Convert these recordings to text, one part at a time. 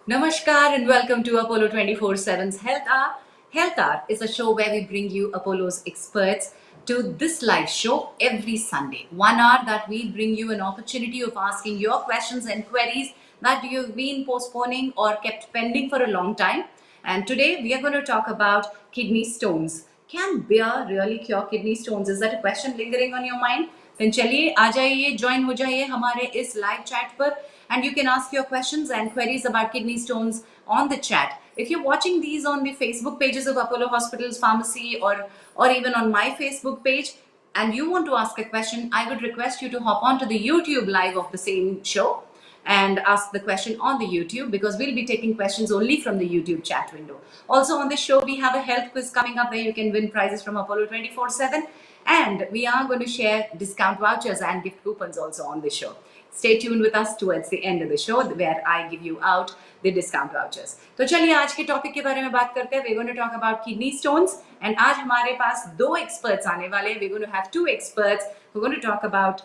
Namaskar and welcome to Apollo 24/7's Health Hour. Health Hour is a show where we bring you Apollo's experts to this live show every Sunday. 1 hour that we bring you an opportunity of asking your questions and queries that you've been postponing or kept pending for a long time. And today we are going to talk about kidney stones. Can beer really cure kidney stones? Is that a question lingering on your mind? Then चलिए आ जाइए, join हो जाइए हमारे इस live chat पर and you can ask your questions and queries about kidney stones on the chat. If you're watching these on the Facebook pages of Apollo Hospitals Pharmacy or even on my Facebook page and you want to ask a question, I would request you to hop onto the YouTube live of the same show and ask the question on the YouTube because we'll be taking questions only from the YouTube chat window. Also on this show, we have a health quiz coming up where you can win prizes from Apollo 24/7 and we are going to share discount vouchers and gift coupons also on the show. Stay tuned with us towards the end of the show where I give you out the discount vouchers. तो चलिए आज के topic के बारे में बात करते हैं. We're going to talk about kidney stones and आज हमारे पास दो experts आने वाले हैं. We're going to have two experts who are going to talk about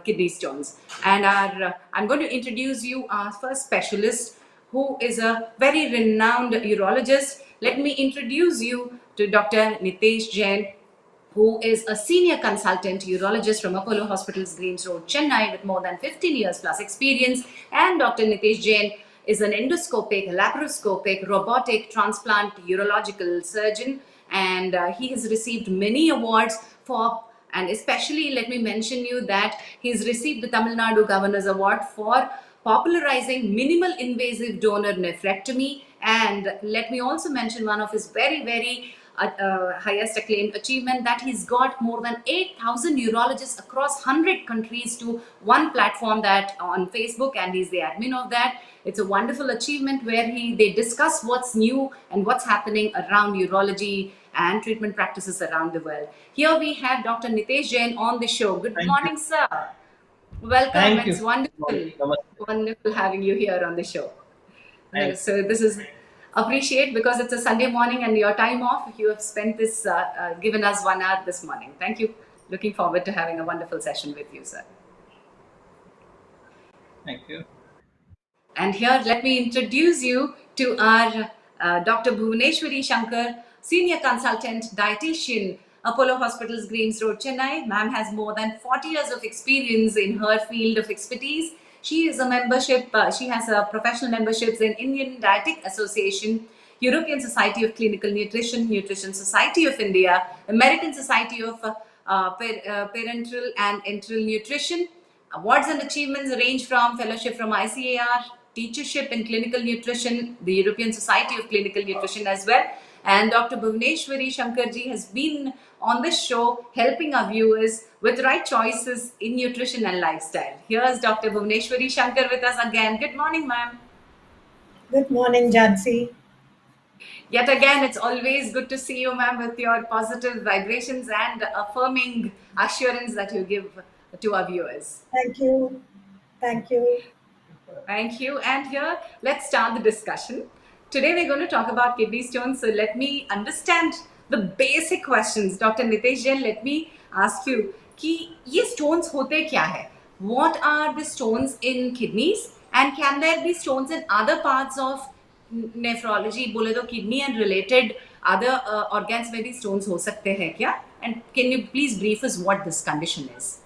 kidney stones. And I'm going to introduce you our first specialist who is a very renowned urologist. Let me introduce you to Dr. Nitesh Jain, who is a senior consultant urologist from Apollo Hospitals, Greens Road, Chennai, with more than 15 years plus experience. And Dr. Nitesh Jain is an endoscopic, laparoscopic, robotic transplant urological surgeon. And he has received many awards for, and especially let me mention you that he's received the Tamil Nadu Governor's Award for popularizing minimal invasive donor nephrectomy. And let me also mention one of his very highest acclaimed achievement that he's got more than 8,000 urologists across 100 countries to one platform that on Facebook, and he's the admin of that. It's a wonderful achievement where they discuss what's new and what's happening around urology and treatment practices around the world. Here we have Dr. Nitesh Jain on the show. Good Thank you. morning, sir. Welcome. Thank you. It's wonderful, Namaste. wonderful having you here on the show. Thank So this is appreciate because it's a Sunday morning and your time off. You have spent this, given us 1 hour this morning. Thank you. Looking forward to having a wonderful session with you, sir. thank you. And here, let me introduce you to our Dr. Bhuvaneshwari Shankar, Senior Consultant Dietitian, Apollo Hospitals, Greens Road, Chennai. Ma'am has more than 40 years of experience in her field of expertise. She is a membership, she has a professional memberships in Indian Dietetic Association, European Society of Clinical Nutrition, Nutrition Society of India, American Society of Parenteral and Enteral Nutrition. Awards and achievements range from fellowship from ICAR, teachership in clinical nutrition, the European Society of Clinical Nutrition as well. And Dr. Bhuvaneshwari Shankarji has been on this show helping our viewers with right choices in nutrition and lifestyle. Here's Dr. Bhuvaneshwari Shankar with us again. Good morning, ma'am. Good morning, Jansi. Yet again, it's always good to see you, ma'am, with your positive vibrations and affirming assurance that you give to our viewers. Thank you. Thank you. Thank you. And here, let's start the discussion. Today, we're going to talk about kidney stones. So, let me understand the basic questions. Dr. Nitesh Jain, let me ask you कि ये stones होते क्या है? What are the stones in kidneys? And can there be stones in other parts of nephrology? बोले तो kidney and related other organs में भी stones हो सकते हैं क्या? And can you please brief us what this condition is?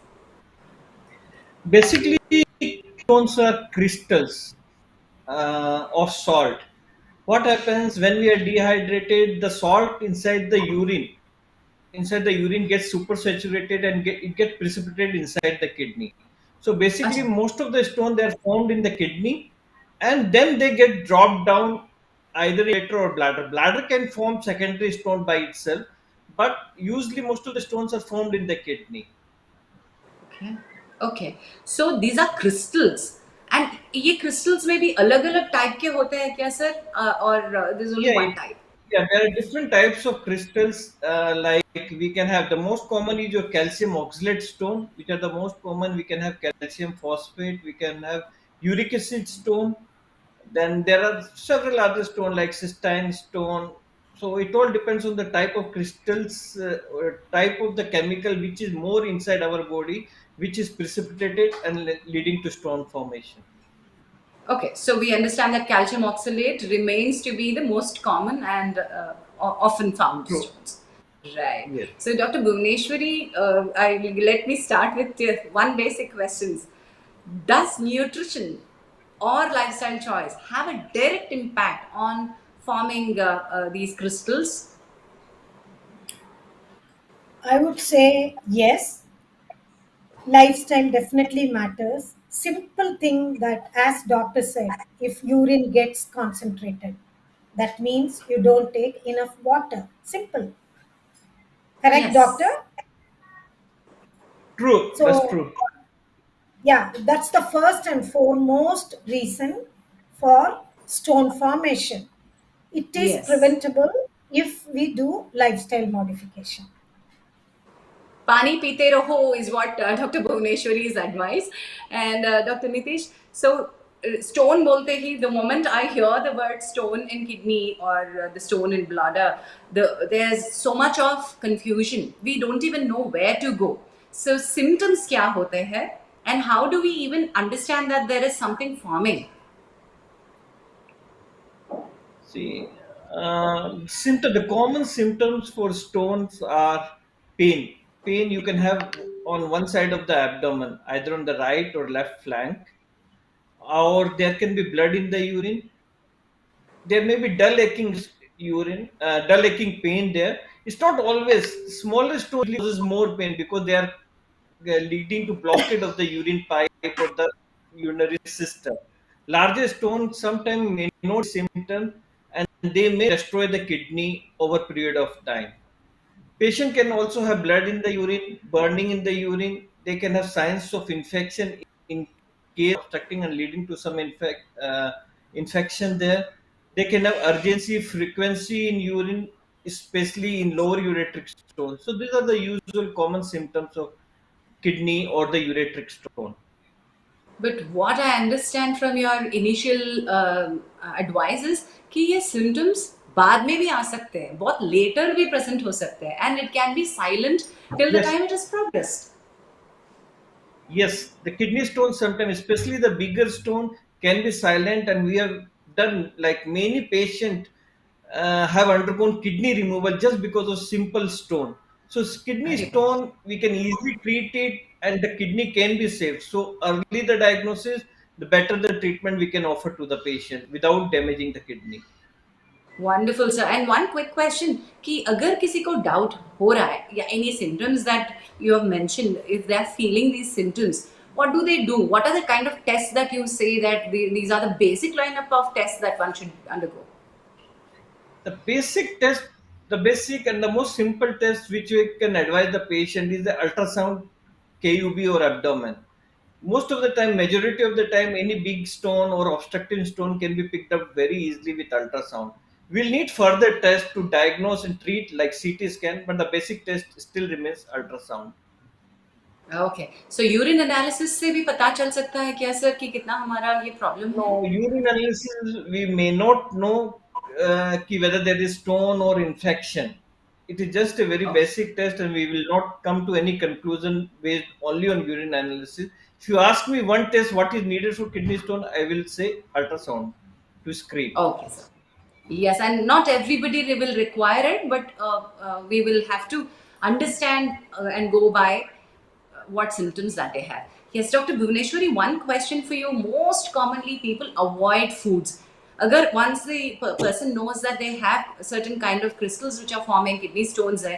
Basically, stones are crystals of salt. What happens when we are dehydrated? The salt inside the urine gets supersaturated and it gets precipitated inside the kidney. So basically, अच्छा. most of the stone they are formed in the kidney, and then they get dropped down either in bladder or bladder. Bladder can form secondary stone by itself, but usually most of the stones are formed in the kidney. Okay. Okay. So these are crystals. And ये crystals में भी अलग-अलग type के होते हैं क्या sir? Or there's only Yeah, one type? yeah. There are different types of crystals. Like we can have the most common is your calcium oxalate stone, which are the most common. We can have calcium phosphate. We can have uric acid stone. Then there are several other stone like cystine stone. So it all depends on the type of crystals, or type of the chemical which is more inside our body, which is precipitated and leading to stone formation. Okay, so we understand that calcium oxalate remains to be the most common and often found True. stones. Right. Yes. So, Dr. Bhuvneshwari, let me start with one basic question. Does nutrition or lifestyle choice have a direct impact on forming these crystals? I would say yes, lifestyle definitely matters. Simple thing that, as doctor said, if urine gets concentrated, that means you don't take enough water. Simple. Correct, doctor? Yes. True. That's So, true. yeah, that's the first and foremost reason for stone formation. It is Yes. preventable if we do lifestyle modification. Pani pite raho is what Dr. Bhuvneshwari's advice. And Dr. Nitish, so stone bolte hi, the moment I hear the word stone in kidney or the stone in bladder, there's so much of confusion. We don't even know where to go. So symptoms kya hote hai? And how do we even understand that there is something forming? See, the common symptoms for stones are pain. Pain you can have on one side of the abdomen, either on the right or left flank, or there can be blood in the urine. There may be dull aching pain there. It's not always. Smaller stones causes more pain because they are leading to blockage of the urine pipe or the urinary system. Larger stones sometimes may not symptom and they may destroy the kidney over period of time. Patient can also have blood in the urine, burning in the urine. They can have signs of infection in case obstructing and leading to some infection there. They can have urgency, frequency in urine, especially in lower ureteric stone. So these are the usual common symptoms of kidney or the ureteric stone. But what I understand from your initial advice is कि ये symptoms बाद में भी आ सकते हैं, बहुत later भी present हो सकते हैं, and it can be silent till the Yes, time it has progressed. yes, the kidney stone sometimes, especially the bigger stone, can be silent, and we have done like many patients have undergone kidney removal just because of simple stone. So kidney अरे वाह. stone we can easily treat it, and the kidney can be saved. So early the diagnosis, the better the treatment we can offer to the patient without damaging the kidney. Wonderful, sir. And one quick question कि अगर किसी को doubt हो रहा है या any symptoms that you have mentioned, if they are feeling these symptoms, what do they do? What are the kind of tests that you say that these are the basic lineup of tests that one should undergo? The basic test, the basic and the most simple test which we can advise the patient is the ultrasound KUB or abdomen. Most of the time, majority of the time, any big stone or obstructive stone can be picked up very easily with ultrasound. We'll need further tests to diagnose and treat like CT scan, but the basic test still remains ultrasound. Okay, so urine analysis से भी पता चल सकता है क्या sir कि कितना हमारा ये प्रॉब्लम है? No, urine analysis, we may not know whether there is stone or infection. It is just a very Okay. basic test, and we will not come to any conclusion based only on urine analysis. If you ask me one test, what is needed for kidney stone, I will say ultrasound to screen. Okay, sir. Yes, and not everybody will require it, but we will have to understand and go by what symptoms that they have. Yes, Dr. Bhuvaneshwari, one question for you. Most commonly, people avoid foods. Agar once the person knows that they have a certain kind of crystals which are forming kidney stones है,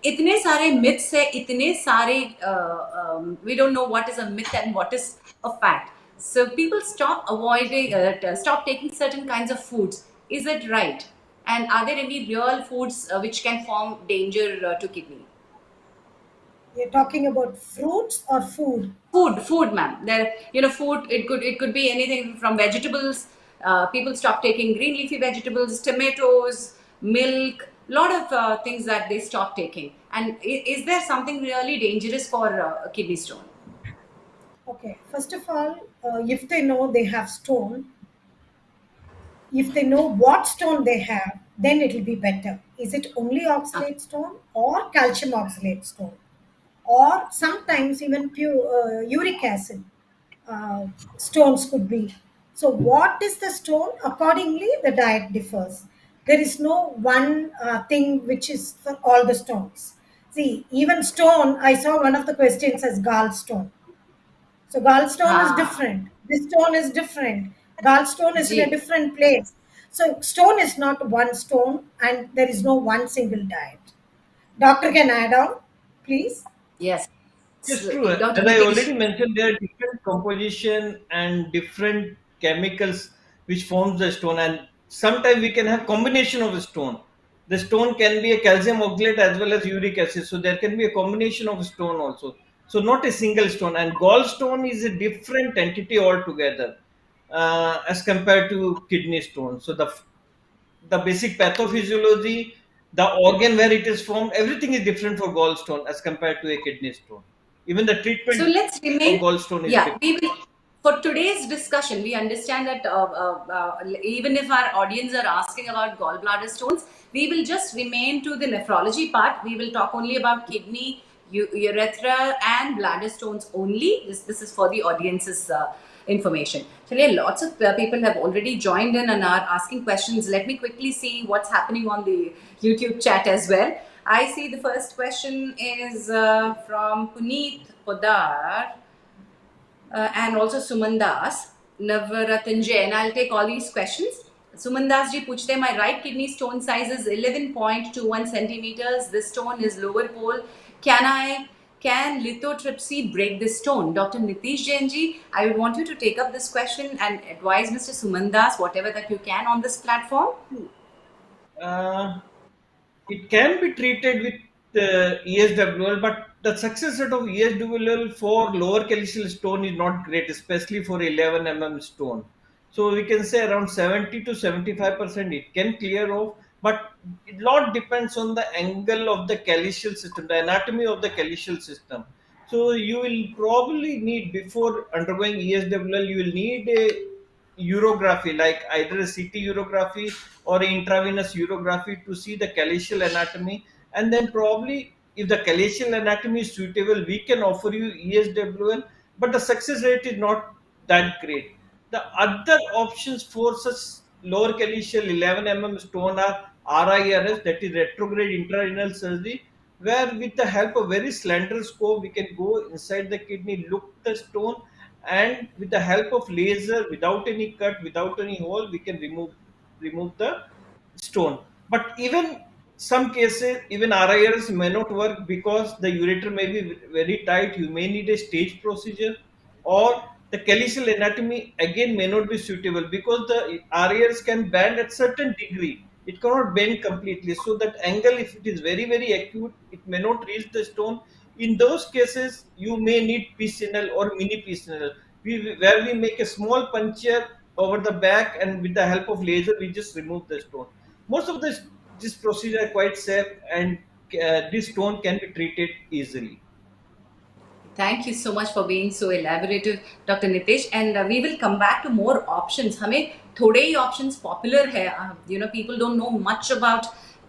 इतने सारे myths है, इतने सारे we don't know what is a myth and what is a fact. So people stop avoiding, stop taking certain kinds of foods. Is it right? And are there any real foods which can form danger to kidney? You're talking about fruits or food? Food, ma'am. There, food. It could be anything from vegetables. People stop taking green leafy vegetables, tomatoes, milk. Lot of things that they stop taking. And is there something really dangerous for a kidney stone? Okay, first of all, if they know they have stone, if they know what stone they have, then it will be better. Is it only Ah, oxalate stone or calcium oxalate stone? Or sometimes even pure uric acid uh, stones could be. So, what is the stone? Accordingly, the diet differs. There is no one thing which is for all the stones. See, even stone, I saw one of the questions as gallstone. So, gallstone is हाँ different. This stone is different. Gallstone is in a ji different place. So, stone is not one stone, and there is no one single diet. Doctor can add on, please. yes. Yes, So, true. Dr. As I Nitish. already mentioned, there are different composition and different chemicals which forms the stone, and sometimes we can have combination of a stone. The stone can be a calcium oxalate as well as uric acid, so there can be a combination of stone also. So not a single stone. And gallstone is a different entity altogether as compared to kidney stone. So the basic pathophysiology, the organ where it is formed, everything is different for gallstone as compared to a kidney stone. Even the So treatment let's of remain, gallstone is yeah, different. we will, for today's discussion, we understand that even if our audience are asking about gallbladder stones, we will just remain to the nephrology part. We will talk only about kidney, urethra, and bladder stones only. This is for the audience's information. So, yeah, lots of people have already joined in and are asking questions. Let me quickly see what's happening on the YouTube chat as well. I see the first question is from Puneet Podar and also Suman Das, Navratan Jain. I'll take all these questions. Suman Das ji पूछते हैं, my right kidney stone size is 11.21 centimeters. This stone is lower pole. Can lithotripsy break this stone? Dr. Nitish Jain ji, I would want you to take up this question and advise Mr. Suman Das whatever that you can on this platform. Uh, it can be treated with ESWL, but the success rate of ESWL for lower calcium stone is not great, especially for 11 stone. So we can say around 70 to 75% it can clear off, but it lot depends on the angle of the calcium system, the anatomy of the calcium system. So you will probably need, before undergoing ESWL, you will need a urography, like either a CT urography or intravenous urography to see the calcial anatomy. And then probably if the calcial anatomy is suitable, we can offer you ESWL, but the success rate is not that great. The other options for such lower calcial 11 stone are RIRS, that is retrograde intrarenal surgery, where with the help of very slender scope we can go inside the kidney, look the stone, and with the help of laser, without any cut, without any hole, we can remove the stone. But even some cases, even RIRs may not work because the ureter may be very tight. You may need a stage procedure, or the calcial anatomy again may not be suitable because the RIRs can bend at certain degree. It cannot bend completely, so that angle, if it is very very acute, it may not reach the stone. In those cases, you may need PCNL or mini PCNL, where we make a small puncture over the back, and with the help of laser, we just remove the stone. Most of this procedure are quite safe, and this stone can be treated easily. Thank you so much for being so elaborative, Dr. Nitish. And we will come back to more options. हमें थोड़े ही options popular है. People don't know much about.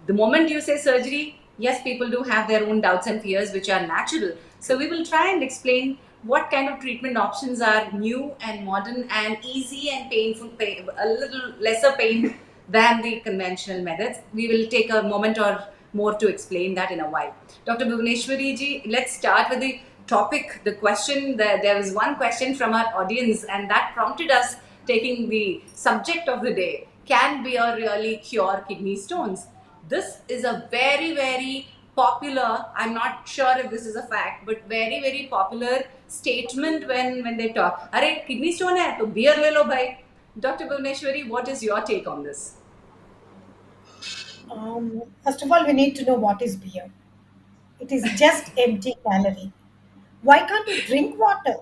The moment you say surgery, yes, people do have their own doubts and fears, which are natural. So we will try and explain what kind of treatment options are new and modern and easy and painful, a little lesser pain than the conventional methods. We will take a moment or more to explain that in a while. Dr. Bhuvaneshwari ji, let's start with the topic, the question. There was one question from our audience, and that prompted us taking the subject of the day. Can beer really cure kidney stones? This is a very, very popular, I'm not sure if this is a fact, but very, very popular statement when they talk. Arey, kidney stone hai, to beer le lo bhai. Dr. Bhuvaneshwari, what is your take on this? First of all, we need to know what is beer. It is just empty calorie. Why can't you drink water?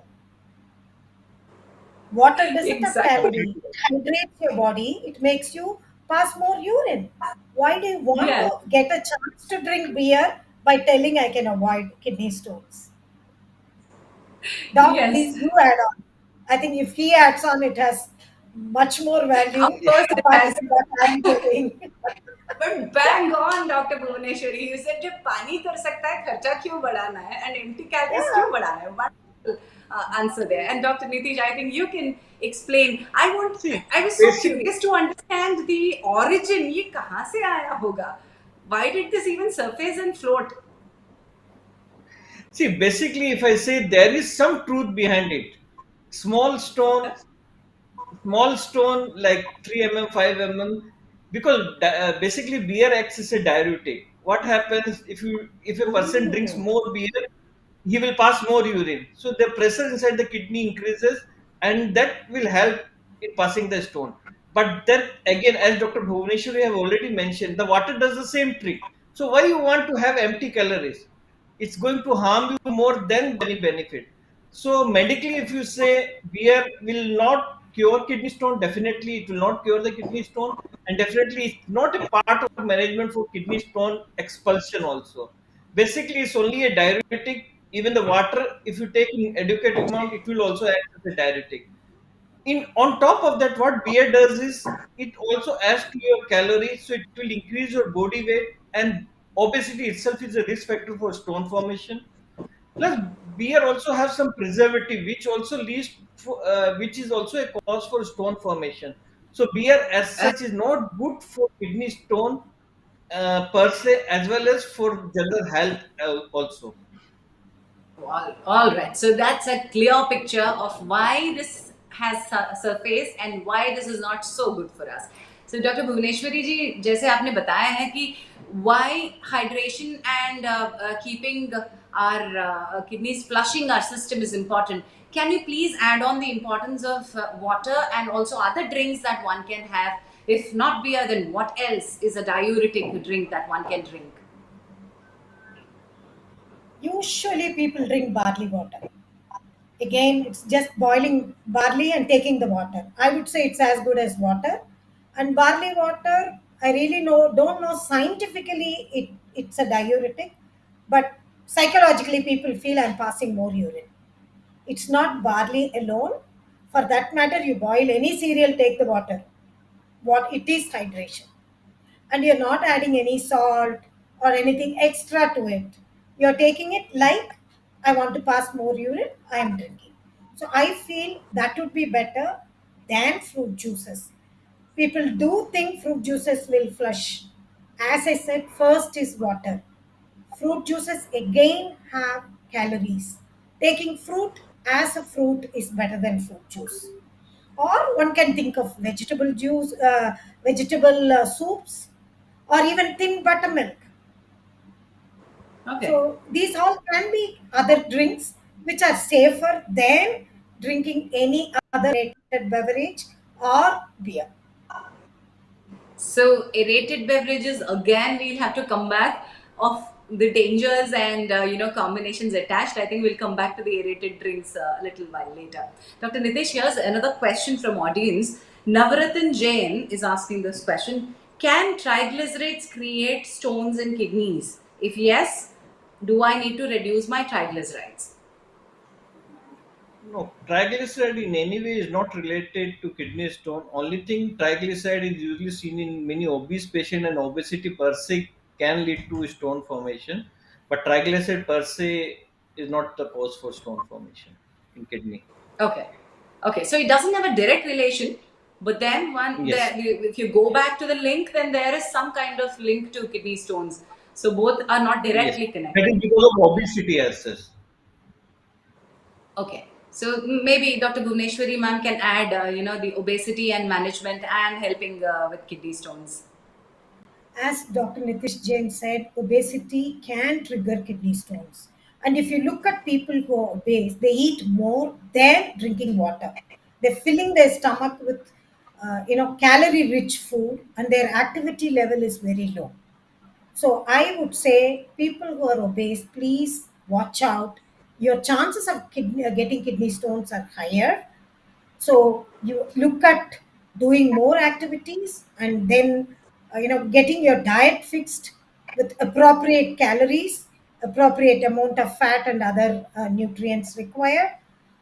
Water doesn't have Exactly. calorie. It hydrates your body. It makes you pass more urine. Why do you want Yes, to get a chance to drink beer by telling I can avoid kidney stones? Doc, yes. please you add on. I think if he adds on, it has much more Of value course it apart has. from what I'm doing. But bang on, Dr. Bhuvaneshwari. You said जब पानी कर सकता है खर्चा क्यों बढ़ाना है and empty calories Yeah. क्यों बढ़ाना है? answer there. And Dr. Nitish, I think you can explain. See, I was so basically, curious to understand the origin. ये कहाँ से आया होगा? Why did this even surface and float? basically, if I say there is some truth behind it, small stone, small stone like 3 mm, 5 mm, because basically beer acts as a diuretic. What happens if a person drinks Oh, more beer, he will pass more urine. So the pressure inside the kidney increases, and that will help in passing the stone. But then again, as Dr. Bhuvaneshwari have already mentioned, the water does the same trick. So why you want to have empty calories? It's going to harm you more than any benefit. So medically, if you say beer will not cure kidney stone, definitely it will not cure the kidney stone, and definitely it's not a part of management for kidney stone expulsion also. Basically, it's only a diuretic. Even the water, if you take in adequate amount, it will also act as a diuretic. In on top of that, what beer does is it also adds to your calories, so it will increase your body weight, and obesity itself is a risk factor for stone formation. Plus, beer also has some preservative, which also which is also a cause for stone formation. So, beer as uh, such is not good for kidney stone per se, as well as for general health also. all right. So that's a clear picture of why this has surfaced and why this is not so good for us. So Dr. Bhuvaneshwari ji, जैसे आपने बताया है कि why hydration and keeping our kidneys flushing our system is important. Can you please add on the importance of water and also other drinks that one can have? If not beer, then what else is a diuretic drink that one can drink? Usually people drink barley water. Again, it's just boiling barley and taking the water. I would say it's as good as water. And barley water, I really don't know scientifically it's a diuretic, but psychologically people feel I'm passing more urine. It's not barley alone. For that matter, you boil any cereal, take the water. What it is hydration, and you're not adding any salt or anything extra to it. You're taking it like I want to pass more urine, I am drinking. So I feel that would be better than fruit juices. People do think fruit juices will flush. As I said, first is water. Fruit juices again have calories. Taking fruit as a fruit is better than fruit juice. Or one can think of vegetable juice, vegetable soups, or even thin buttermilk. Okay. So these all can be other drinks which are safer than drinking any other aerated beverage or beer. So aerated beverages again, we'll have to come back of the dangers and combinations attached. I think we'll come back to the aerated drinks a little while later. Dr. Nitesh, here's another question from audience. Navratan Jain is asking this question: can triglycerides create stones in kidneys? If yes, do I need to reduce my triglycerides? No, triglyceride in any way is not related to kidney stone. Only thing, triglyceride is usually seen in many obese patients, and obesity per se can lead to stone formation. But triglyceride per se is not the cause for stone formation in kidney. Okay. Okay. So it doesn't have a direct relation, but then Yes, if you go back to the link, then there is some kind of link to kidney stones. So both are not yes. directly That connected. is because of obesity as such. Okay. So maybe Dr. Bhuvneshwari ma'am can add, the obesity and management and helping with kidney stones. As Dr. Nitish Jain said, obesity can trigger kidney stones. And if you look at people who are obese, they eat more than drinking water. They're filling their stomach with, calorie-rich food, and their activity level is very low. So I would say people who are obese, please watch out. Your chances of getting kidney stones are higher, so you look at doing more activities, and then getting your diet fixed with appropriate calories, appropriate amount of fat and other nutrients required.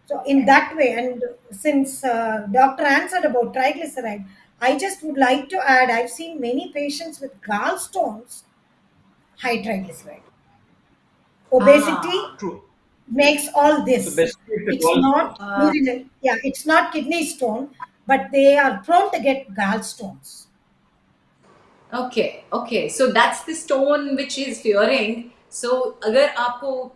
So in that way, and since doctor answered about triglyceride, I just would like to add, I've seen many patients with gallstones, high triglyceride, obesity, Ah, True. makes all So this. basically, it's a It's gallstone. not urinary, yeah, it's not kidney stone, but they are prone to get gallstones. Okay, okay. So that's the stone which is fearing. So अगर आपको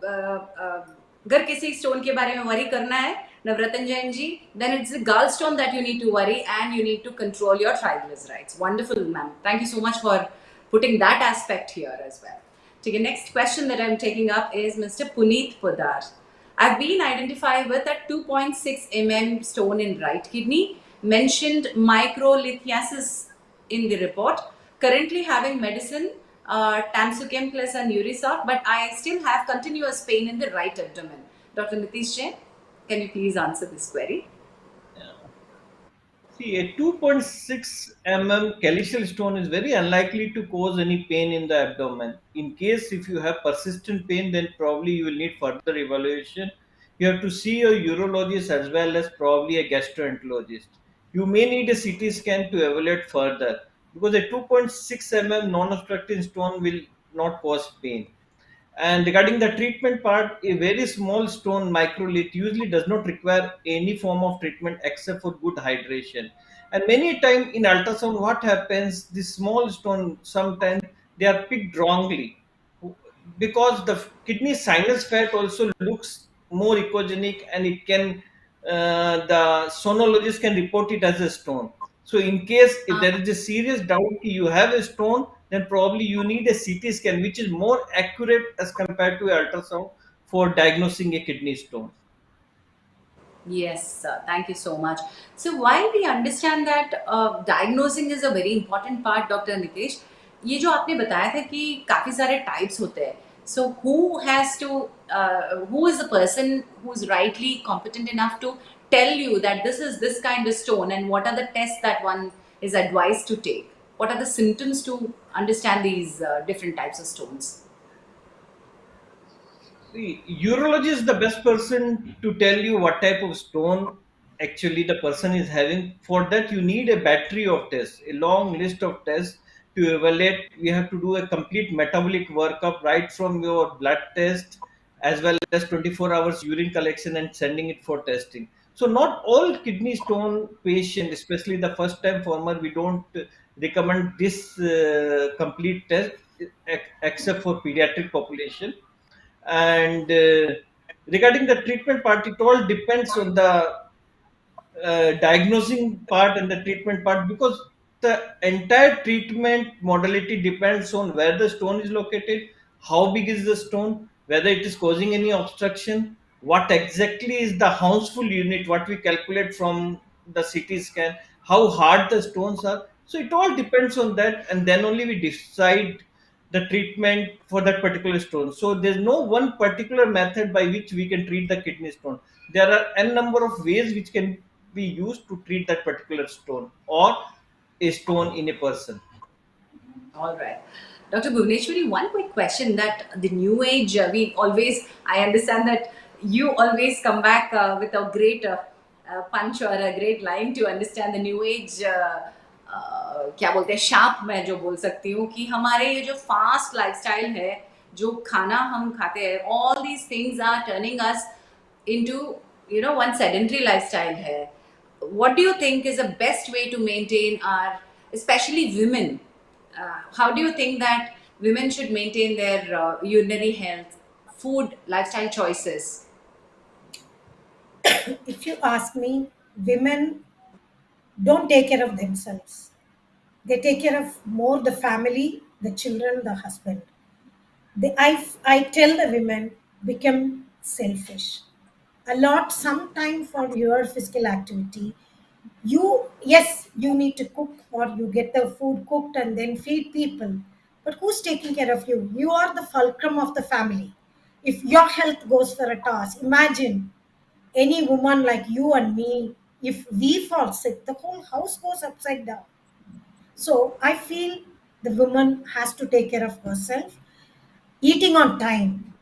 अगर किसी stone के बारे में worry करना है, Navratan Jain ji, then it's the gallstone that you need to worry, and you need to control your triglycerides. Wonderful, ma'am. Thank you so much for putting that aspect here as well. Okay, next question that I'm taking up is Mr. Puneet Podar. I've been identified with a 2.6 mm stone in right kidney, mentioned microlithiasis in the report. Currently having medicine, Tamsuchem plus and Urisort, but I still have continuous pain in the right abdomen. Dr. Nitish Jain, can you please answer this query? See, a 2.6 mm calicial stone is very unlikely to cause any pain in the abdomen. In case if you have persistent pain, then probably you will need further evaluation. You have to see a urologist as well as probably a gastroenterologist. You may need a CT scan to evaluate further because a 2.6 mm non-obstructing stone will not cause pain. And regarding the treatment part, a very small stone microlith usually does not require any form of treatment except for good hydration. And many times in ultrasound, what happens? The small stone sometimes they are picked wrongly because the kidney sinus fat also looks more echogenic, and it can the sonologist can report it as a stone. So in case if there is a serious doubt you have a stone, then probably you need a CT scan, which is more accurate as compared to ultrasound for diagnosing a kidney stone. Yes, sir. Thank you so much. So while we understand that diagnosing is a very important part, Dr. Nitesh, ये जो आपने बताया था कि काफी सारे types होते हैं. So who is the person who's rightly competent enough to tell you that this is this kind of stone, and what are the tests that one is advised to take? What are the symptoms to understand these different types of stones? See, urologist is the best person to tell you what type of stone actually the person is having. For that, you need a battery of tests, a long list of tests to evaluate. We have to do a complete metabolic workup right from your blood test as well as 24 hours urine collection and sending it for testing. So, not all kidney stone patient, especially the first time former, we don't recommend this complete test except for pediatric population. And regarding the treatment part, it all depends on the diagnosing part and the treatment part, because the entire treatment modality depends on where the stone is located, how big is the stone, whether it is causing any obstruction, what exactly is the houseful unit, what we calculate from the CT scan, how hard the stones are. So it all depends on that, and then only we decide the treatment for that particular stone. So there's no one particular method by which we can treat the kidney stone. There are n number of ways which can be used to treat that particular stone or a stone in a person. All right. Dr. Bhuvneshwari, one quick question that the new age, I understand that you always come back with a great punch or a great line to understand the new age, क्या बोलते हैं, sharp मैं जो बोल सकती हूँ कि हमारे ये जो फास्ट लाइफस्टाइल है, जो खाना हम खाते हैं, all these things are turning us into, one sedentary lifestyle है. What do you think is the best way to maintain our, especially women, how do you think that women should maintain their urinary health, food, lifestyle choices? If you ask me, women don't take care of themselves. They take care of more the family, the children, the husband. I tell the women, become selfish. Allot some time for your physical activity. Yes, you need to cook or you get the food cooked and then feed people. But who's taking care of you? You are the fulcrum of the family. If your health goes for a toss, imagine any woman like you and me, if we fall sick, the whole house goes upside down. So I feel the woman has to take care of herself, eating on time.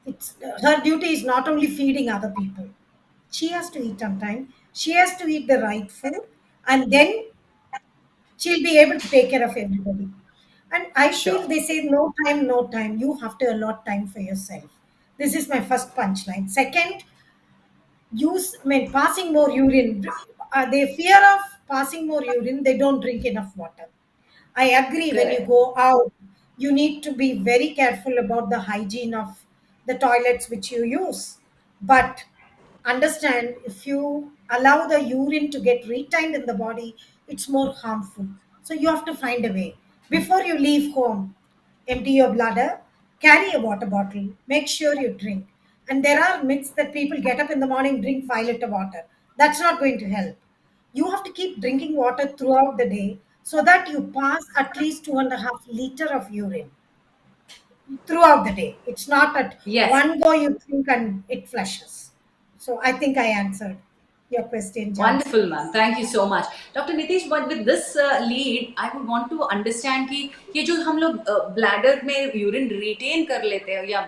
It's her duty is not only feeding other people. She has to eat on time. She has to eat the right food, and then she'll be able to take care of everybody. And I feel Sure. they say no time, no time. You have to allot time for yourself. This is my first punchline. Second, passing more urine. They fear of passing more urine. They don't drink enough water. I agree. When you Correct. go out, you need to be very careful about the hygiene of the toilets which you use. But understand, if you allow the urine to get retained in the body, it's more harmful. So you have to find a way. Before you leave home, empty your bladder, carry a water bottle, make sure you drink. And there are myths that people get up in the morning, drink 5 liter water. That's not going to help. You have to keep drinking water throughout the day so that you pass at least 2.5 liter of urine throughout the day. It's not at Yes. one go you drink and it flushes. So I think I answered your question, Jansi. Wonderful, ma'am. Thank you so much. Dr. Nitish, but with this lead, I would want to understand कि ये जो हम लोग bladder में urine retain कर लेते हैं या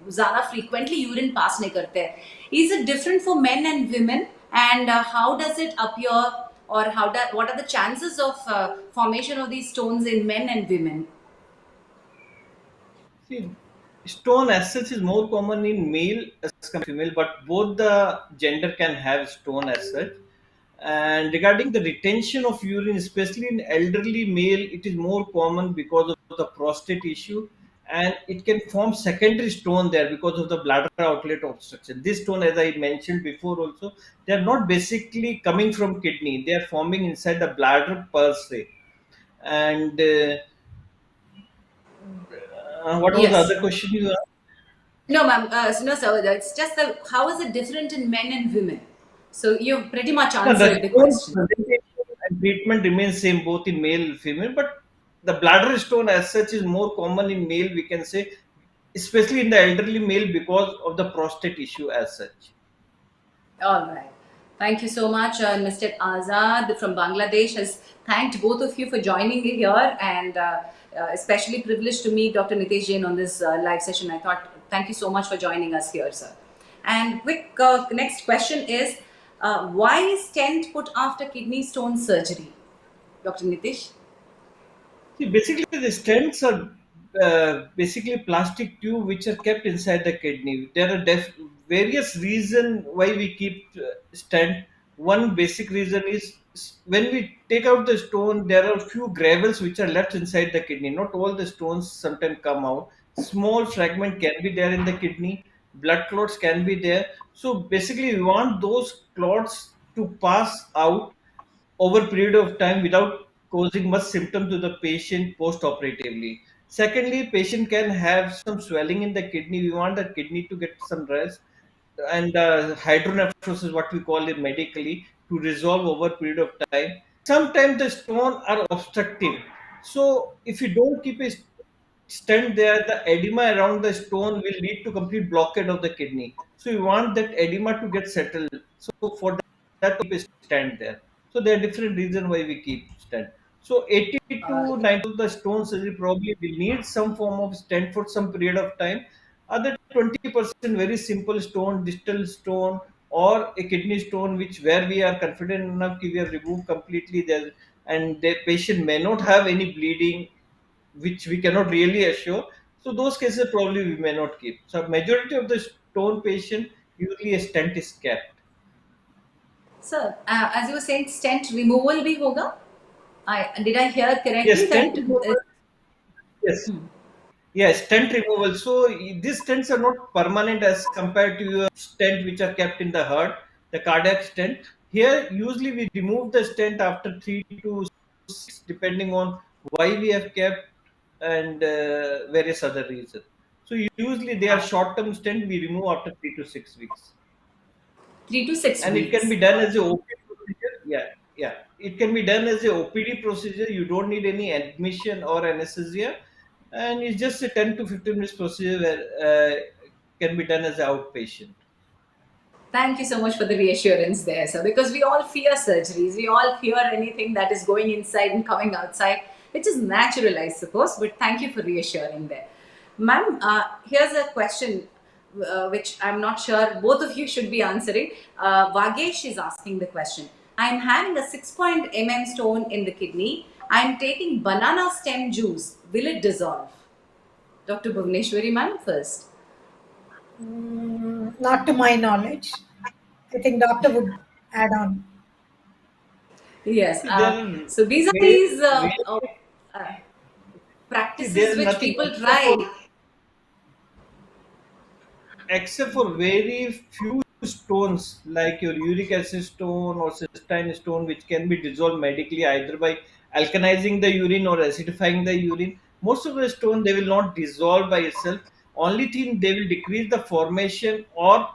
ज़्यादा frequently यूरिन पास नहीं करते हैं, is it different for men and women? And how does it appear, or what are the chances of formation of these stones in men and women? See, stone as such is more common in male as compared to female, but both the gender can have stone as such. And regarding the retention of urine, especially in elderly male, it is more common because of the prostate issue, and it can form secondary stone there because of the bladder outlet obstruction. This stone, as I mentioned before, also they are not basically coming from kidney; they are forming inside the bladder per se. And what was the Yes. other question you asked? No, ma'am. No, sir. It's just the how is it different in men and women? So you've pretty much No, the answered the stone question. presentation and treatment remains same both in male and female, but the bladder stone as such is more common in male, we can say, especially in the elderly male because of the prostate issue as such. All right. Thank you so much. Mr. Azad from Bangladesh has thanked both of you for joining me here, and especially privileged to meet Dr. Nitesh Jain on this live session. I thought, thank you so much for joining us here, sir. And quick next question is, why is stent put after kidney stone surgery? Dr. Nitish? See, basically, the stents are basically plastic tube which are kept inside the kidney. There are various reasons why we keep stent. One basic reason is when we take out the stone, there are few gravels which are left inside the kidney. Not all the stones sometimes come out. Small fragment can be there in the kidney. Blood clots can be there. So basically, we want those clots to pass out over period of time without causing much symptom to the patient post-operatively. Secondly, patient can have some swelling in the kidney. We want the kidney to get some rest, and hydronephrosis, what we call it medically, to resolve over period of time. Sometimes the stone are obstructive. So if you don't keep a stent there, the edema around the stone will lead to complete blockade of the kidney. So you want that edema to get settled. So for that, keep a stent there. So there are different reasons why we keep stent. So 80 to 90 of the stone surgery probably will need some form of stent for some period of time. Other 20% very simple stone, distal stone, or a kidney stone, which where we are confident enough we have removed completely there, and the patient may not have any bleeding, which we cannot really assure. So those cases probably we may not keep. So majority of the stone patient usually a stent is kept. Sir, as you were saying, stent removal भी होगा? Did I hear correctly Yes, stent that? removal. Yes. Yes, stent removal. So these stents are not permanent as compared to your stent which are kept in the heart, the cardiac stent. Here, usually we remove the stent after 3 to 6, depending on why we have kept and various other reasons. So usually they are uh, short-term stent we remove after 3 to 6 weeks, 3 to 6 and it can weeks. be done as a OPD procedure. Yeah, yeah, it can be done as a OPD procedure. You don't need any admission or anesthesia, and it's just a 10 to 15 minutes procedure where can be done as an outpatient. Thank you so much for the reassurance there, sir. Because we all fear surgeries. We all fear anything that is going inside and coming outside, which is natural, I suppose. But thank you for reassuring there. Ma'am, here's a question which I'm not sure both of you should be answering. Vagesh is asking the question. I'm having a 6 mm stone in the kidney. I'm taking banana stem juice. Will it dissolve? Dr. Bhuvneshwari, ma'am, first. Not to my knowledge. I think doctor would add on. Yes. See, there are So these are way, these way, uh, see, there practices is which nothing people try. except for very few stones like your uric acid stone or cystine stone, which can be dissolved medically either by alkalizing the urine or acidifying the urine. Most of the stone they will not dissolve by itself. Only thing they will decrease the formation or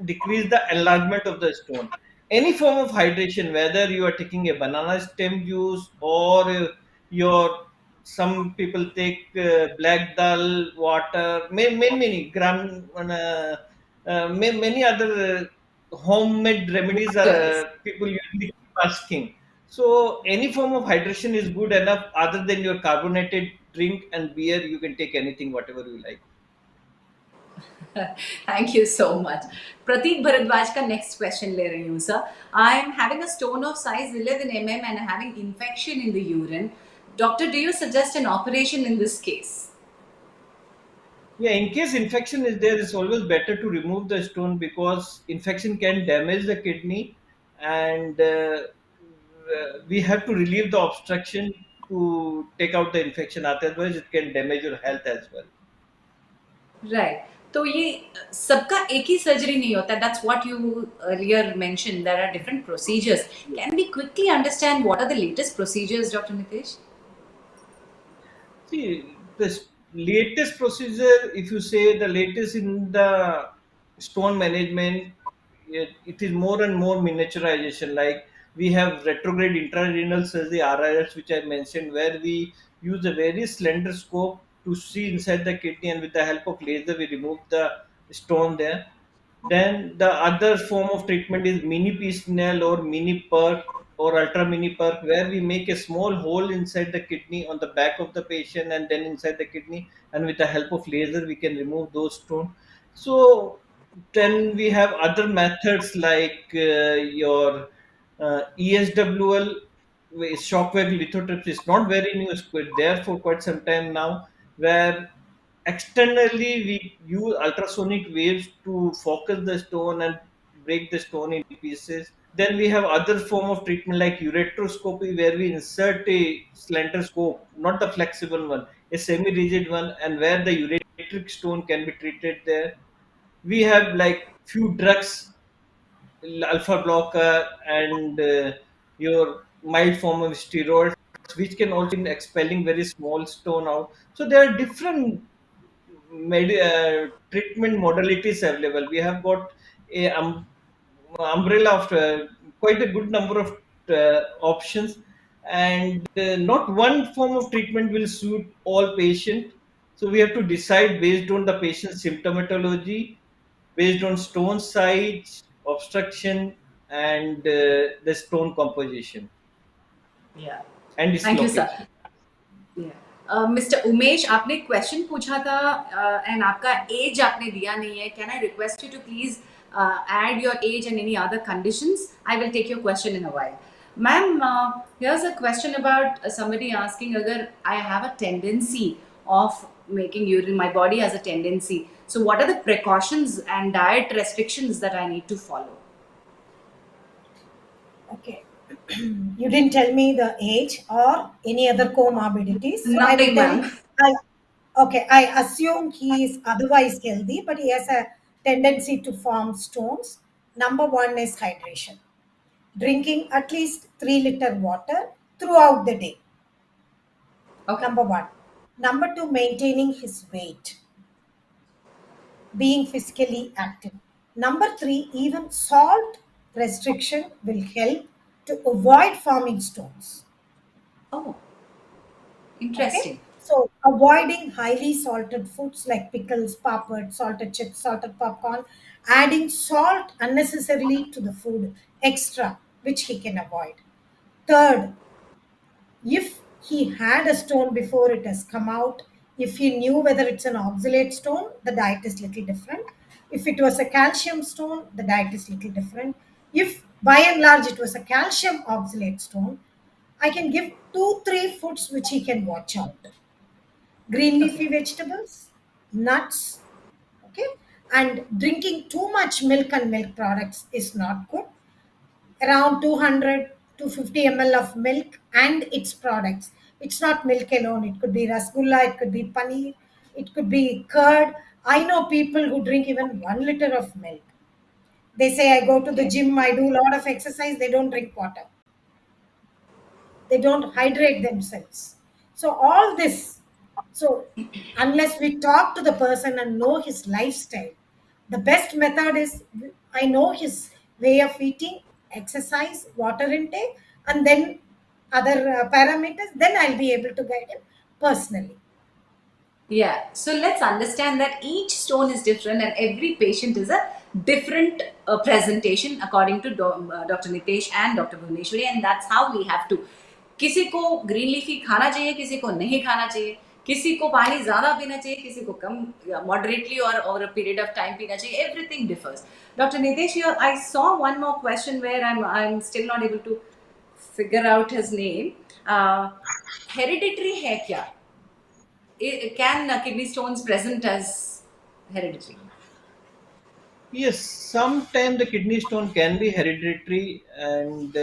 decrease the enlargement of the stone. Any form of hydration, whether you are taking a banana stem juice or your some people take black dal water, many many other homemade remedies are Waters. people usually keep asking. So any form of hydration is good enough. Other than your carbonated drink and beer, you can take anything, whatever you like. Thank you so much. Pratik Bharadwaj का next question ले रही हूँ sir. I am having a stone of size 11 mm and having infection in the urine. Doctor, do you suggest an operation in this case? Yeah, in case infection is there, it's always better to remove the stone because infection can damage the kidney, and we have to relieve the obstruction to take out the infection. Otherwise, it can damage your health as well. Right. तो ये सबका एक ही surgery नहीं होता. That's what you earlier mentioned. There are different procedures. Can we quickly understand what are the latest procedures, Dr. Nitish? See, the latest procedure, if you say the latest in the stone management, it is more and more miniaturization. Like we have retrograde intrarenal surgery (RIS), which I mentioned, where we use a very slender scope to see inside the kidney, and with the help of laser, we remove the stone there. Then the other form of treatment is mini piecemeal or mini perk or ultra mini perk, where we make a small hole inside the kidney on the back of the patient and then inside the kidney, and with the help of laser we can remove those stones. So then we have other methods like your ESWL, shockwave lithotripsy is not very new, it's quite there for quite some time now, where externally we use ultrasonic waves to focus the stone and break the stone in pieces. Then we have other form of treatment like ureteroscopy, where we insert a slender scope, not the flexible one, a semi-rigid one, and where the ureteric stone can be treated there. We have like few drugs, alpha blocker and your mild form of steroids, which can also be expelling very small stone out. So there are different treatment modalities available. We have got a umbrella of quite a good number of options, and not one form of treatment will suit all patients. So we have to decide based on the patient's symptomatology, based on stone size, obstruction, and the stone composition Yeah. and its Thank you, sir. location. Mister Umesh, आपने question पूछा था and आपका as आपने दिया नहीं है. Can I request you to please add your age and any other conditions? I will take your question in a while. Ma'am, here's a question about somebody asking agar I have a tendency of making urine, my body has a tendency. So what are the precautions and diet restrictions that I need to follow? Okay. You didn't tell me the age or any other comorbidities. So I will Nothing, tell. ma'am. Okay, I assume he is otherwise healthy, but he has a tendency to form stones. Number one is hydration. Drinking at least 3 liter water throughout the day. Okay. Number one. Number two, maintaining his weight, being physically active. Number three, even salt restriction will help to avoid forming stones. Oh, Okay, interesting. so avoiding highly salted foods like pickles, papad, salted chips, salted popcorn, adding salt unnecessarily to the food extra, which he can avoid. Third, if he had a stone before it has come out, if he knew whether it's an oxalate stone, the diet is little different. If it was a calcium stone, the diet is little different. If by and large it was a calcium oxalate stone, I can give two, three foods which he can watch out: green leafy Okay. vegetables, nuts, okay, And drinking too much milk and milk products is not good. Around 200 to 50 ml of milk and its products. It's not milk alone. It could be rasgulla, it could be paneer, it could be curd. I know people who drink even 1 liter of milk. They say, I go to the Okay. gym, I do a lot of exercise, they don't drink water. They don't hydrate themselves. So, all this, so unless we talk to the person and know his lifestyle, the best method is I know his way of eating, exercise, water intake, and then other parameters, then I'll be able to guide him personally. Yeah, so let's understand that each stone is different and every patient is a different presentation according to Dr. Nitesh and Dr. Bhuvneshwari, and that's how we have to. किसी को green leafy खाना चाहिए, किसी को नहीं खाना चाहिए, किसी को पानी ज़्यादा पीना चाहिए, किसी को कम moderately or over a period of time पीना चाहिए. Everything differs. Dr. Nitesh, here I saw one more question where I'm still not able to figure out his name. Hereditary है क्या? Can kidney stones present as hereditary? Yes, sometimes the kidney stone can be hereditary, and